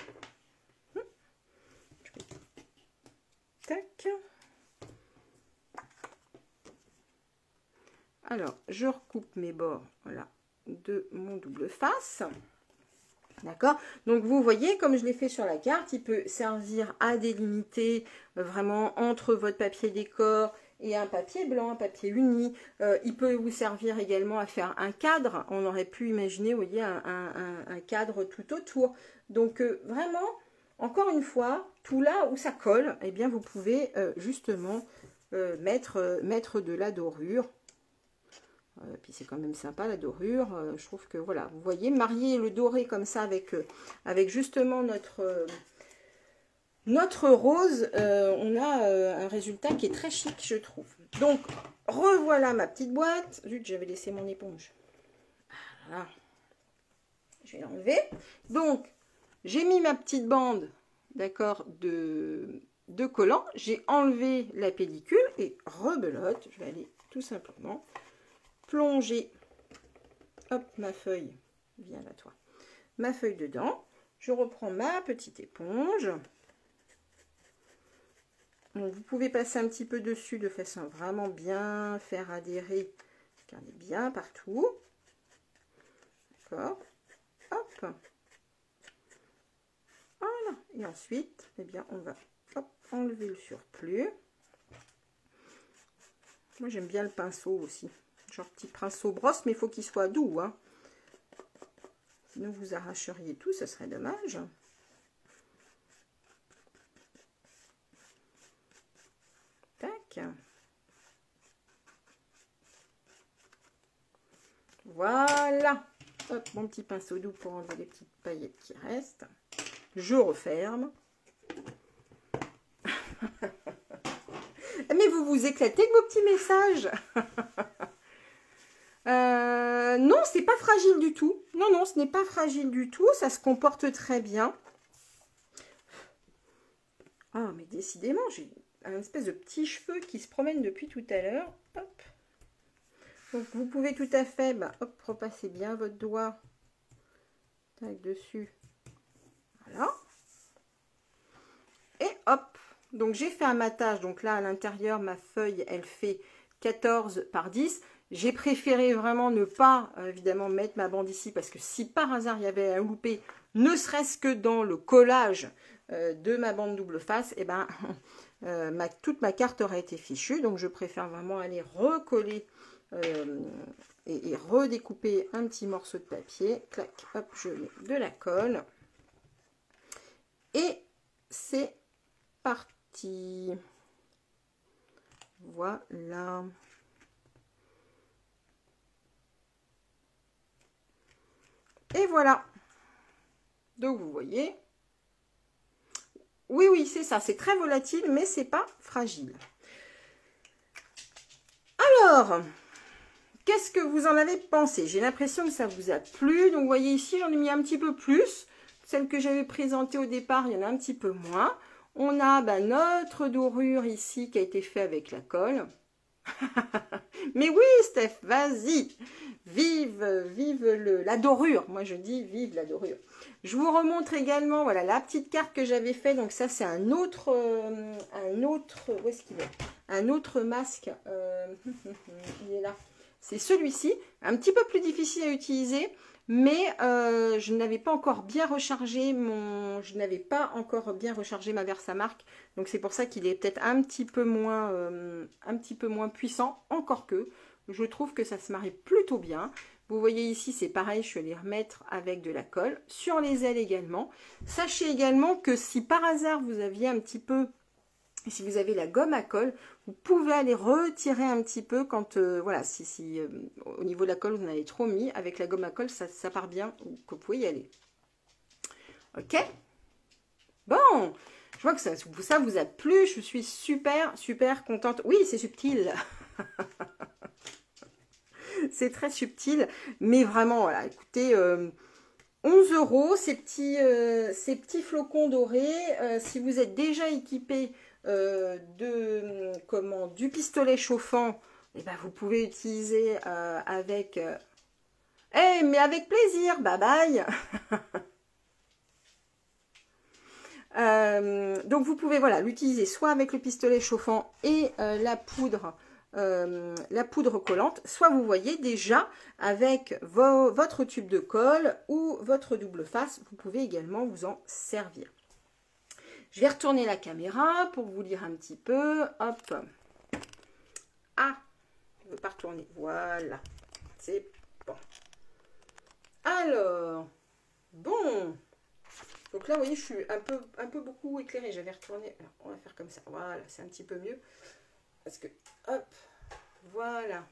Tac. Alors, je recoupe mes bords, voilà, de mon double face. D'accord? Donc, vous voyez, comme je l'ai fait sur la carte, il peut servir à délimiter vraiment entre votre papier décor et un papier blanc, un papier uni. Il peut vous servir également à faire un cadre. On aurait pu imaginer, vous voyez, un cadre tout autour. Donc, vraiment, encore une fois, tout là où ça colle, eh bien, vous pouvez justement mettre de la dorure. Puis c'est quand même sympa la dorure, je trouve que voilà, vous voyez, marier le doré comme ça avec justement notre rose, on a un résultat qui est très chic, je trouve. Donc revoilà ma petite boîte. Zut, j'avais laissé mon éponge. Voilà. Je vais l'enlever. Donc j'ai mis ma petite bande, d'accord, de collant. J'ai enlevé la pellicule et rebelote. Je vais aller tout simplement plonger, hop, ma feuille, viens là toi, ma feuille dedans, je reprends ma petite éponge, donc vous pouvez passer un petit peu dessus de façon à vraiment bien faire adhérer, regardez bien partout, d'accord, hop, voilà, et ensuite, eh bien, on va hop, enlever le surplus, moi j'aime bien le pinceau aussi, genre petit pinceau brosse, mais il faut qu'il soit doux, hein. Sinon vous arracheriez tout, ce serait dommage. Tac. Voilà. Hop, mon petit pinceau doux pour enlever les petites paillettes qui restent. Je referme. Mais vous vous éclatez avec vos petits messages. Non, c'est pas fragile du tout. Non, non, ce n'est pas fragile du tout. Ça se comporte très bien. Ah, mais décidément, j'ai un espèce de petit cheveu qui se promène depuis tout à l'heure. Hop. Donc, vous pouvez tout à fait, bah, hop, repasser bien votre doigt. Tac, dessus. Voilà. Et hop. Donc, j'ai fait un matage. Donc là, à l'intérieur, ma feuille, elle fait 14 par 10. J'ai préféré vraiment ne pas, évidemment, mettre ma bande ici parce que si par hasard, il y avait un loupé, ne serait-ce que dans le collage de ma bande double face, et ben, toute ma carte aurait été fichue. Donc, je préfère vraiment aller recoller et redécouper un petit morceau de papier. Clac, hop, je mets de la colle. Et c'est parti. Voilà. Et voilà. Donc vous voyez. Oui, oui, c'est ça. C'est très volatile, mais c'est pas fragile. Alors, qu'est-ce que vous en avez pensé? J'ai l'impression que ça vous a plu. Donc vous voyez ici, j'en ai mis un petit peu plus. Celle que j'avais présentée au départ, il y en a un petit peu moins. On a notre dorure ici qui a été fait avec la colle. Mais oui, Steph, vas-y. Vive la dorure. Moi, je dis vive la dorure. Je vous remontre également, voilà, la petite carte que j'avais fait. Donc ça, c'est un autre, où est-ce qu'il est? Un autre masque. Il est là. C'est celui-ci. Un petit peu plus difficile à utiliser. Mais je n'avais pas encore bien rechargé ma Versamark. Donc c'est pour ça qu'il est peut-être un petit peu moins puissant. Encore que je trouve que ça se marie plutôt bien. Vous voyez ici, c'est pareil, je vais les remettre avec de la colle. Sur les ailes également. Sachez également que si par hasard vous aviez un petit peu, si vous avez la gomme à colle, vous pouvez aller retirer un petit peu quand, voilà, si au niveau de la colle, vous en avez trop mis. Avec la gomme à colle, ça part bien, que vous pouvez y aller. Ok? Bon, je vois que ça vous a plu. Je suis super, super contente. Oui, c'est subtil. C'est très subtil. Mais vraiment, voilà, écoutez... 11 € ces petits flocons dorés. Si vous êtes déjà équipé du pistolet chauffant, eh ben, vous pouvez utiliser avec... mais avec plaisir, bye bye. Donc vous pouvez voilà l'utiliser soit avec le pistolet chauffant et la poudre collante, soit vous voyez déjà avec votre tube de colle ou votre double face, vous pouvez également vous en servir. Je vais retourner la caméra pour vous lire un petit peu. Hop. Ah, je ne veux pas retourner. Voilà. C'est bon. Alors, bon. Donc là, vous voyez, je suis un peu beaucoup éclairée. J'avais retourné. Alors, on va faire comme ça. Voilà, c'est un petit peu mieux. Parce que, hop, voilà.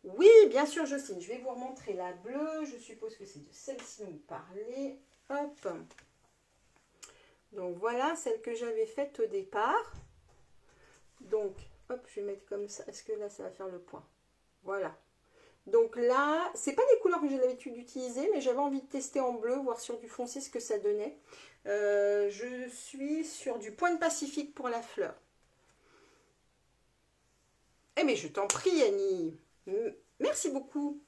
Oui, bien sûr, Jocelyne, je vais vous remontrer la bleue. Je suppose que c'est de celle-ci dont vous parlez. Hop. Donc voilà, celle que j'avais faite au départ. Donc, hop, je vais mettre comme ça. Est-ce que là, ça va faire le point? Voilà. Donc là, c'est pas des couleurs que j'ai l'habitude d'utiliser, mais j'avais envie de tester en bleu, voir sur du foncé ce que ça donnait. Je suis sur du Pointe Pacifique pour la fleur. Eh mais je t'en prie, Annie. Merci beaucoup.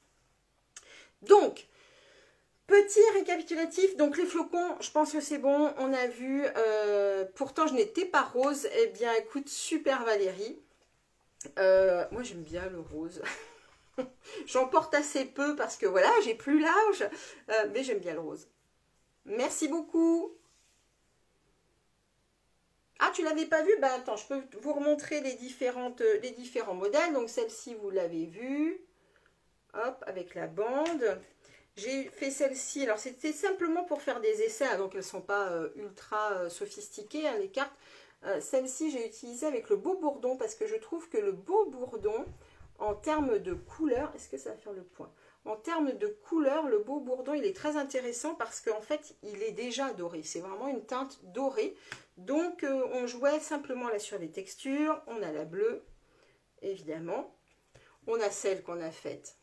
Donc, petit récapitulatif. Donc les flocons, je pense que c'est bon. On a vu. Pourtant, je n'étais pas rose. Eh bien, écoute, super Valérie. Moi, j'aime bien le rose. J'en porte assez peu parce que voilà, j'ai plus l'âge. Mais j'aime bien le rose. Merci beaucoup. Ah, tu l'avais pas vu? Bah attends, je peux vous remontrer les différents modèles. Donc celle-ci, vous l'avez vue. Hop, avec la bande. J'ai fait celle-ci. Alors c'était simplement pour faire des essais. Hein, donc elles ne sont pas ultra sophistiquées, hein, les cartes. Celle-ci, j'ai utilisé avec le beau bourdon parce que je trouve que le beau bourdon, en termes de couleur, est-ce que ça va faire le point? En termes de couleur, le beau bourdon, il est très intéressant parce qu'en fait, il est déjà doré. C'est vraiment une teinte dorée. Donc, on jouait simplement là sur les textures. On a la bleue, évidemment. On a celle qu'on a faite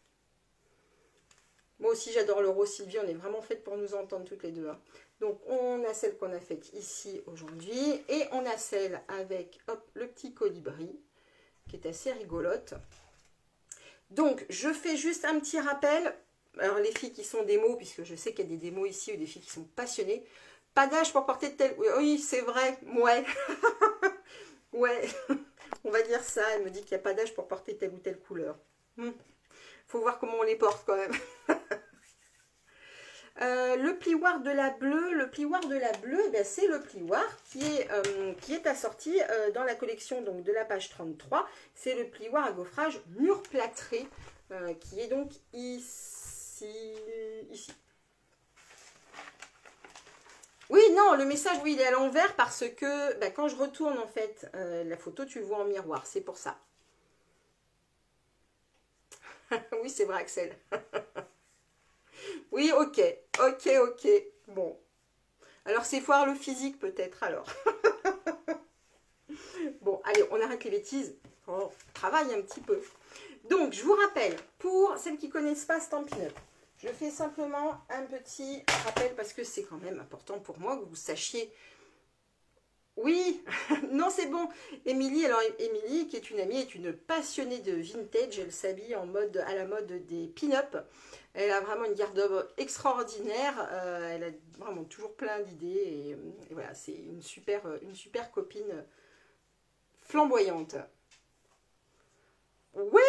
Moi aussi, j'adore le rose, Sylvie. On est vraiment faites pour nous entendre toutes les deux. Hein. Donc, on a celle qu'on a faite ici aujourd'hui. Et on a celle avec, hop, le petit colibri, qui est assez rigolote. Donc, je fais juste un petit rappel. Alors, les filles qui sont démos, puisque je sais qu'il y a des démos ici, ou des filles qui sont passionnées. Pas d'âge pour porter de tel... Oui, c'est vrai. Ouais. Ouais. On va dire ça. Elle me dit qu'il n'y a pas d'âge pour porter telle ou telle couleur. Faut voir comment on les porte quand même. Le plioir de la bleue, eh c'est le plioir qui est assorti dans la collection donc, de la page 33. C'est le plioir à gaufrage mur plâtré qui est donc ici. Oui, non, le message, oui, il est à l'envers parce que quand je retourne en fait la photo, tu le vois en miroir, c'est pour ça. Oui, c'est vrai, Axel. Oui, ok, ok. Bon. Alors, c'est foire le physique, peut-être, alors. Bon, allez, on arrête les bêtises. On travaille un petit peu. Donc, je vous rappelle, pour celles qui ne connaissent pas Stampin' Up, je fais simplement un petit rappel parce que c'est quand même important pour moi que vous sachiez. Oui, non, c'est bon. Émilie, alors Émilie, qui est une amie, est une passionnée de vintage. Elle s'habille en mode à la mode des pin-up. Elle a vraiment une garde-robe extraordinaire. Elle a vraiment toujours plein d'idées. Et voilà, c'est une super copine flamboyante. Oui.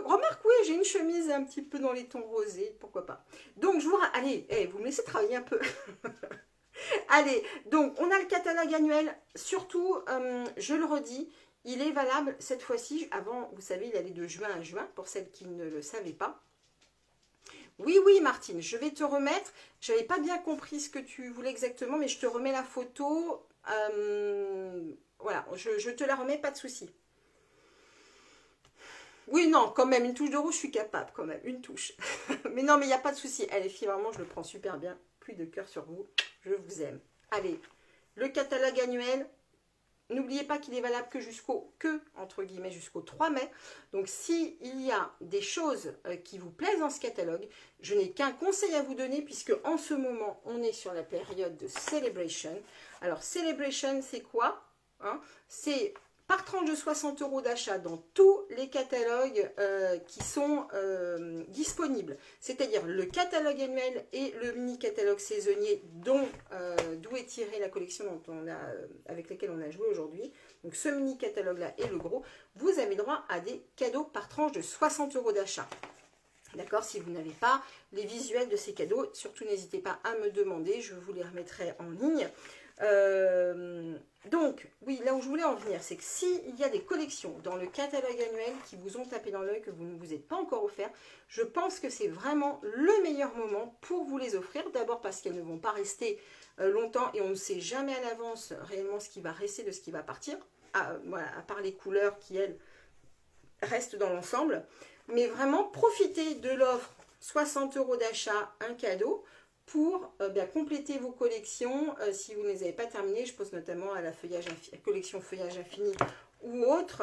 Remarque, oui, j'ai une chemise un petit peu dans les tons rosés. Pourquoi pas. Donc, je vous... Allez, vous me laissez travailler un peu. Allez, donc on a le catalogue annuel, surtout, je le redis, il est valable cette fois-ci, avant, vous savez, il allait de juin à juin, pour celles qui ne le savaient pas. Oui, Martine, je vais te remettre, j'avais pas bien compris ce que tu voulais exactement, mais je te remets la photo, voilà, je te la remets, pas de souci. Oui, non, quand même, une touche de rouge, je suis capable, quand même, une touche. Mais non, mais il n'y a pas de souci, les filles, vraiment, je le prends super bien, plus de cœur sur vous. Je vous aime. Allez, le catalogue annuel, n'oubliez pas qu'il est valable que entre guillemets, jusqu'au 3 mai. Donc, s'il y a des choses qui vous plaisent dans ce catalogue, je n'ai qu'un conseil à vous donner puisque en ce moment, on est sur la période de Celebration. Alors, Celebration, c'est quoi hein? C'est par tranche de 60 € d'achat dans tous les catalogues qui sont disponibles. C'est-à-dire le catalogue annuel et le mini-catalogue saisonnier d'où est tirée la collection avec laquelle on a joué aujourd'hui. Donc ce mini-catalogue-là et le gros, vous avez droit à des cadeaux par tranche de 60 € d'achat. D'accord, si vous n'avez pas les visuels de ces cadeaux, surtout n'hésitez pas à me demander, je vous les remettrai en ligne. Donc, oui, là où je voulais en venir, c'est que s'il y a des collections dans le catalogue annuel qui vous ont tapé dans l'œil, que vous ne vous êtes pas encore offert, je pense que c'est vraiment le meilleur moment pour vous les offrir. D'abord parce qu'elles ne vont pas rester longtemps et on ne sait jamais à l'avance réellement ce qui va rester de ce qui va partir, voilà, à part les couleurs qui, elles, restent dans l'ensemble. Mais vraiment, profitez de l'offre 60 € d'achat, un cadeau, pour compléter vos collections si vous ne les avez pas terminées. Je pense notamment à la collection Feuillage Infini ou autre.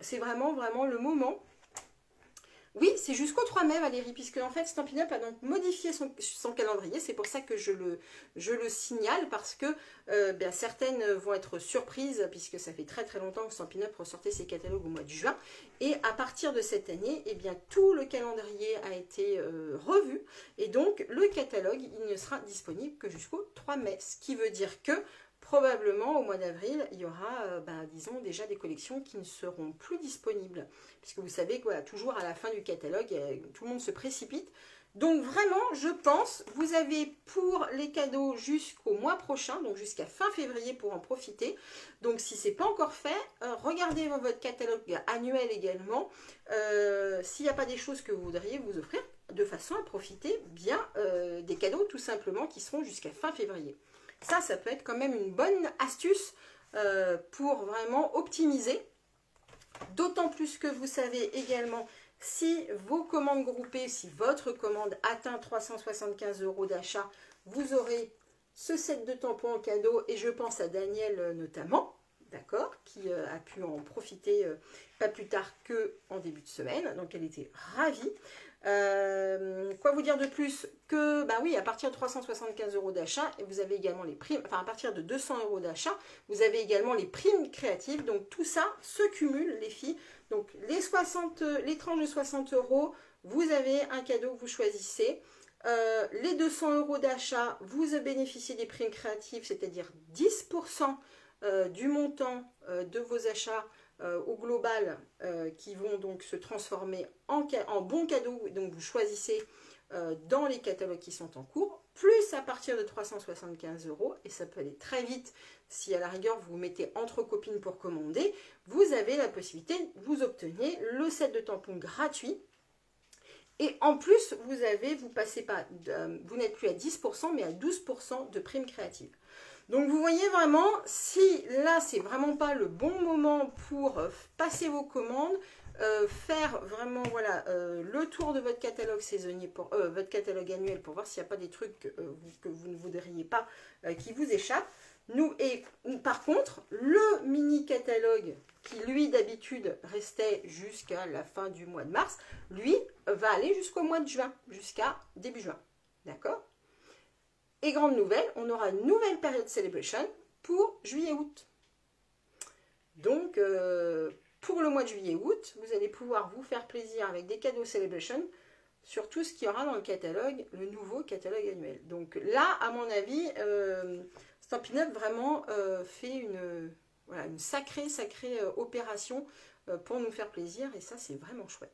C'est vraiment le moment. Oui, c'est jusqu'au 3 mai, Valérie, puisque en fait, Stampin' Up a donc modifié son calendrier. C'est pour ça que je le signale, parce que certaines vont être surprises, puisque ça fait très longtemps que Stampin' Up ressortait ses catalogues au mois de juin. Et à partir de cette année, tout le calendrier a été revu. Et donc, le catalogue, il ne sera disponible que jusqu'au 3 mai. Ce qui veut dire que probablement au mois d'avril, il y aura, disons, déjà des collections qui ne seront plus disponibles. Puisque vous savez que voilà, toujours à la fin du catalogue, tout le monde se précipite. Donc vraiment, je pense, vous avez pour les cadeaux jusqu'au mois prochain, donc jusqu'à fin février pour en profiter. Donc si ce n'est pas encore fait, regardez votre catalogue annuel également. S'il n'y a pas des choses que vous voudriez vous offrir, de façon à profiter bien des cadeaux tout simplement qui seront jusqu'à fin février. Ça peut être quand même une bonne astuce pour vraiment optimiser. D'autant plus que vous savez également, si vos commandes groupées, si votre commande atteint 375 € d'achat, vous aurez ce set de tampons en cadeau. Et je pense à Daniel notamment, d'accord, qui a pu en profiter pas plus tard qu'en début de semaine. Donc elle était ravie. Quoi vous dire de plus? Que, bah oui, à partir de 375 € d'achat, et vous avez également les primes, enfin à partir de 200 € d'achat, vous avez également les primes créatives. Donc tout ça se cumule, les filles. Donc les tranches de 60 €, vous avez un cadeau que vous choisissez. Les 200 € d'achat, vous bénéficiez des primes créatives, c'est-à-dire 10% du montant de vos achats au global qui vont donc se transformer en bons cadeaux. Donc vous choisissez dans les catalogues qui sont en cours, plus à partir de 375 €, et ça peut aller très vite si à la rigueur vous vous mettez entre copines pour commander, vous avez la possibilité, vous obtenez le set de tampons gratuit. Et en plus, vous passez pas, vous n'êtes plus à 10%, mais à 12% de primes créatives. Donc vous voyez vraiment, si là c'est vraiment pas le bon moment pour passer vos commandes, faire vraiment voilà le tour de votre catalogue saisonnier, votre catalogue annuel pour voir s'il n'y a pas des trucs que vous ne voudriez pas qui vous échappent. Par contre, le mini catalogue qui lui d'habitude restait jusqu'à la fin du mois de mars, lui va aller jusqu'au mois de juin, jusqu'à début juin. D'accord? Et grande nouvelle, on aura une nouvelle période celebration pour juillet-août. Donc, pour le mois de juillet-août, vous allez pouvoir vous faire plaisir avec des cadeaux celebration sur tout ce qu'il y aura dans le catalogue, le nouveau catalogue annuel. Donc là, à mon avis, Stampin' Up vraiment fait une sacrée opération pour nous faire plaisir, et ça c'est vraiment chouette.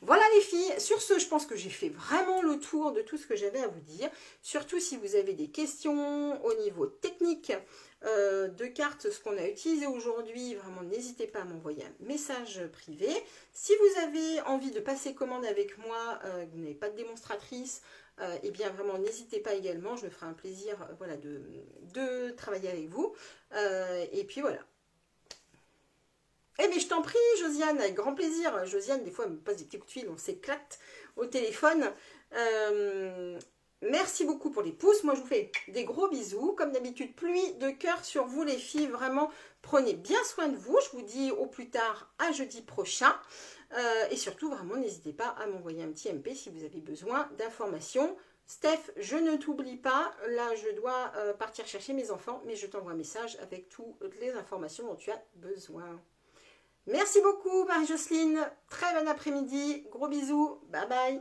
Voilà les filles, sur ce je pense que j'ai fait vraiment le tour de tout ce que j'avais à vous dire. Surtout si vous avez des questions au niveau technique de cartes, ce qu'on a utilisé aujourd'hui, vraiment n'hésitez pas à m'envoyer un message privé. Si vous avez envie de passer commande avec moi, vous n'avez pas de démonstratrice, et bien vraiment n'hésitez pas également, je me ferai un plaisir voilà, de travailler avec vous. Et puis voilà. Eh bien, je t'en prie, Josiane, avec grand plaisir. Josiane, des fois, elle me passe des petits coups de fil, on s'éclate au téléphone. Merci beaucoup pour les pouces. Moi, je vous fais des gros bisous. Comme d'habitude, pluie de cœur sur vous, les filles. Vraiment, prenez bien soin de vous. Je vous dis au plus tard à jeudi prochain. Et surtout, vraiment, n'hésitez pas à m'envoyer un petit MP si vous avez besoin d'informations. Steph, je ne t'oublie pas. Là, je dois partir chercher mes enfants, mais je t'envoie un message avec toutes les informations dont tu as besoin. Merci beaucoup Marie-Jocelyne, très bon après-midi, gros bisous, bye bye.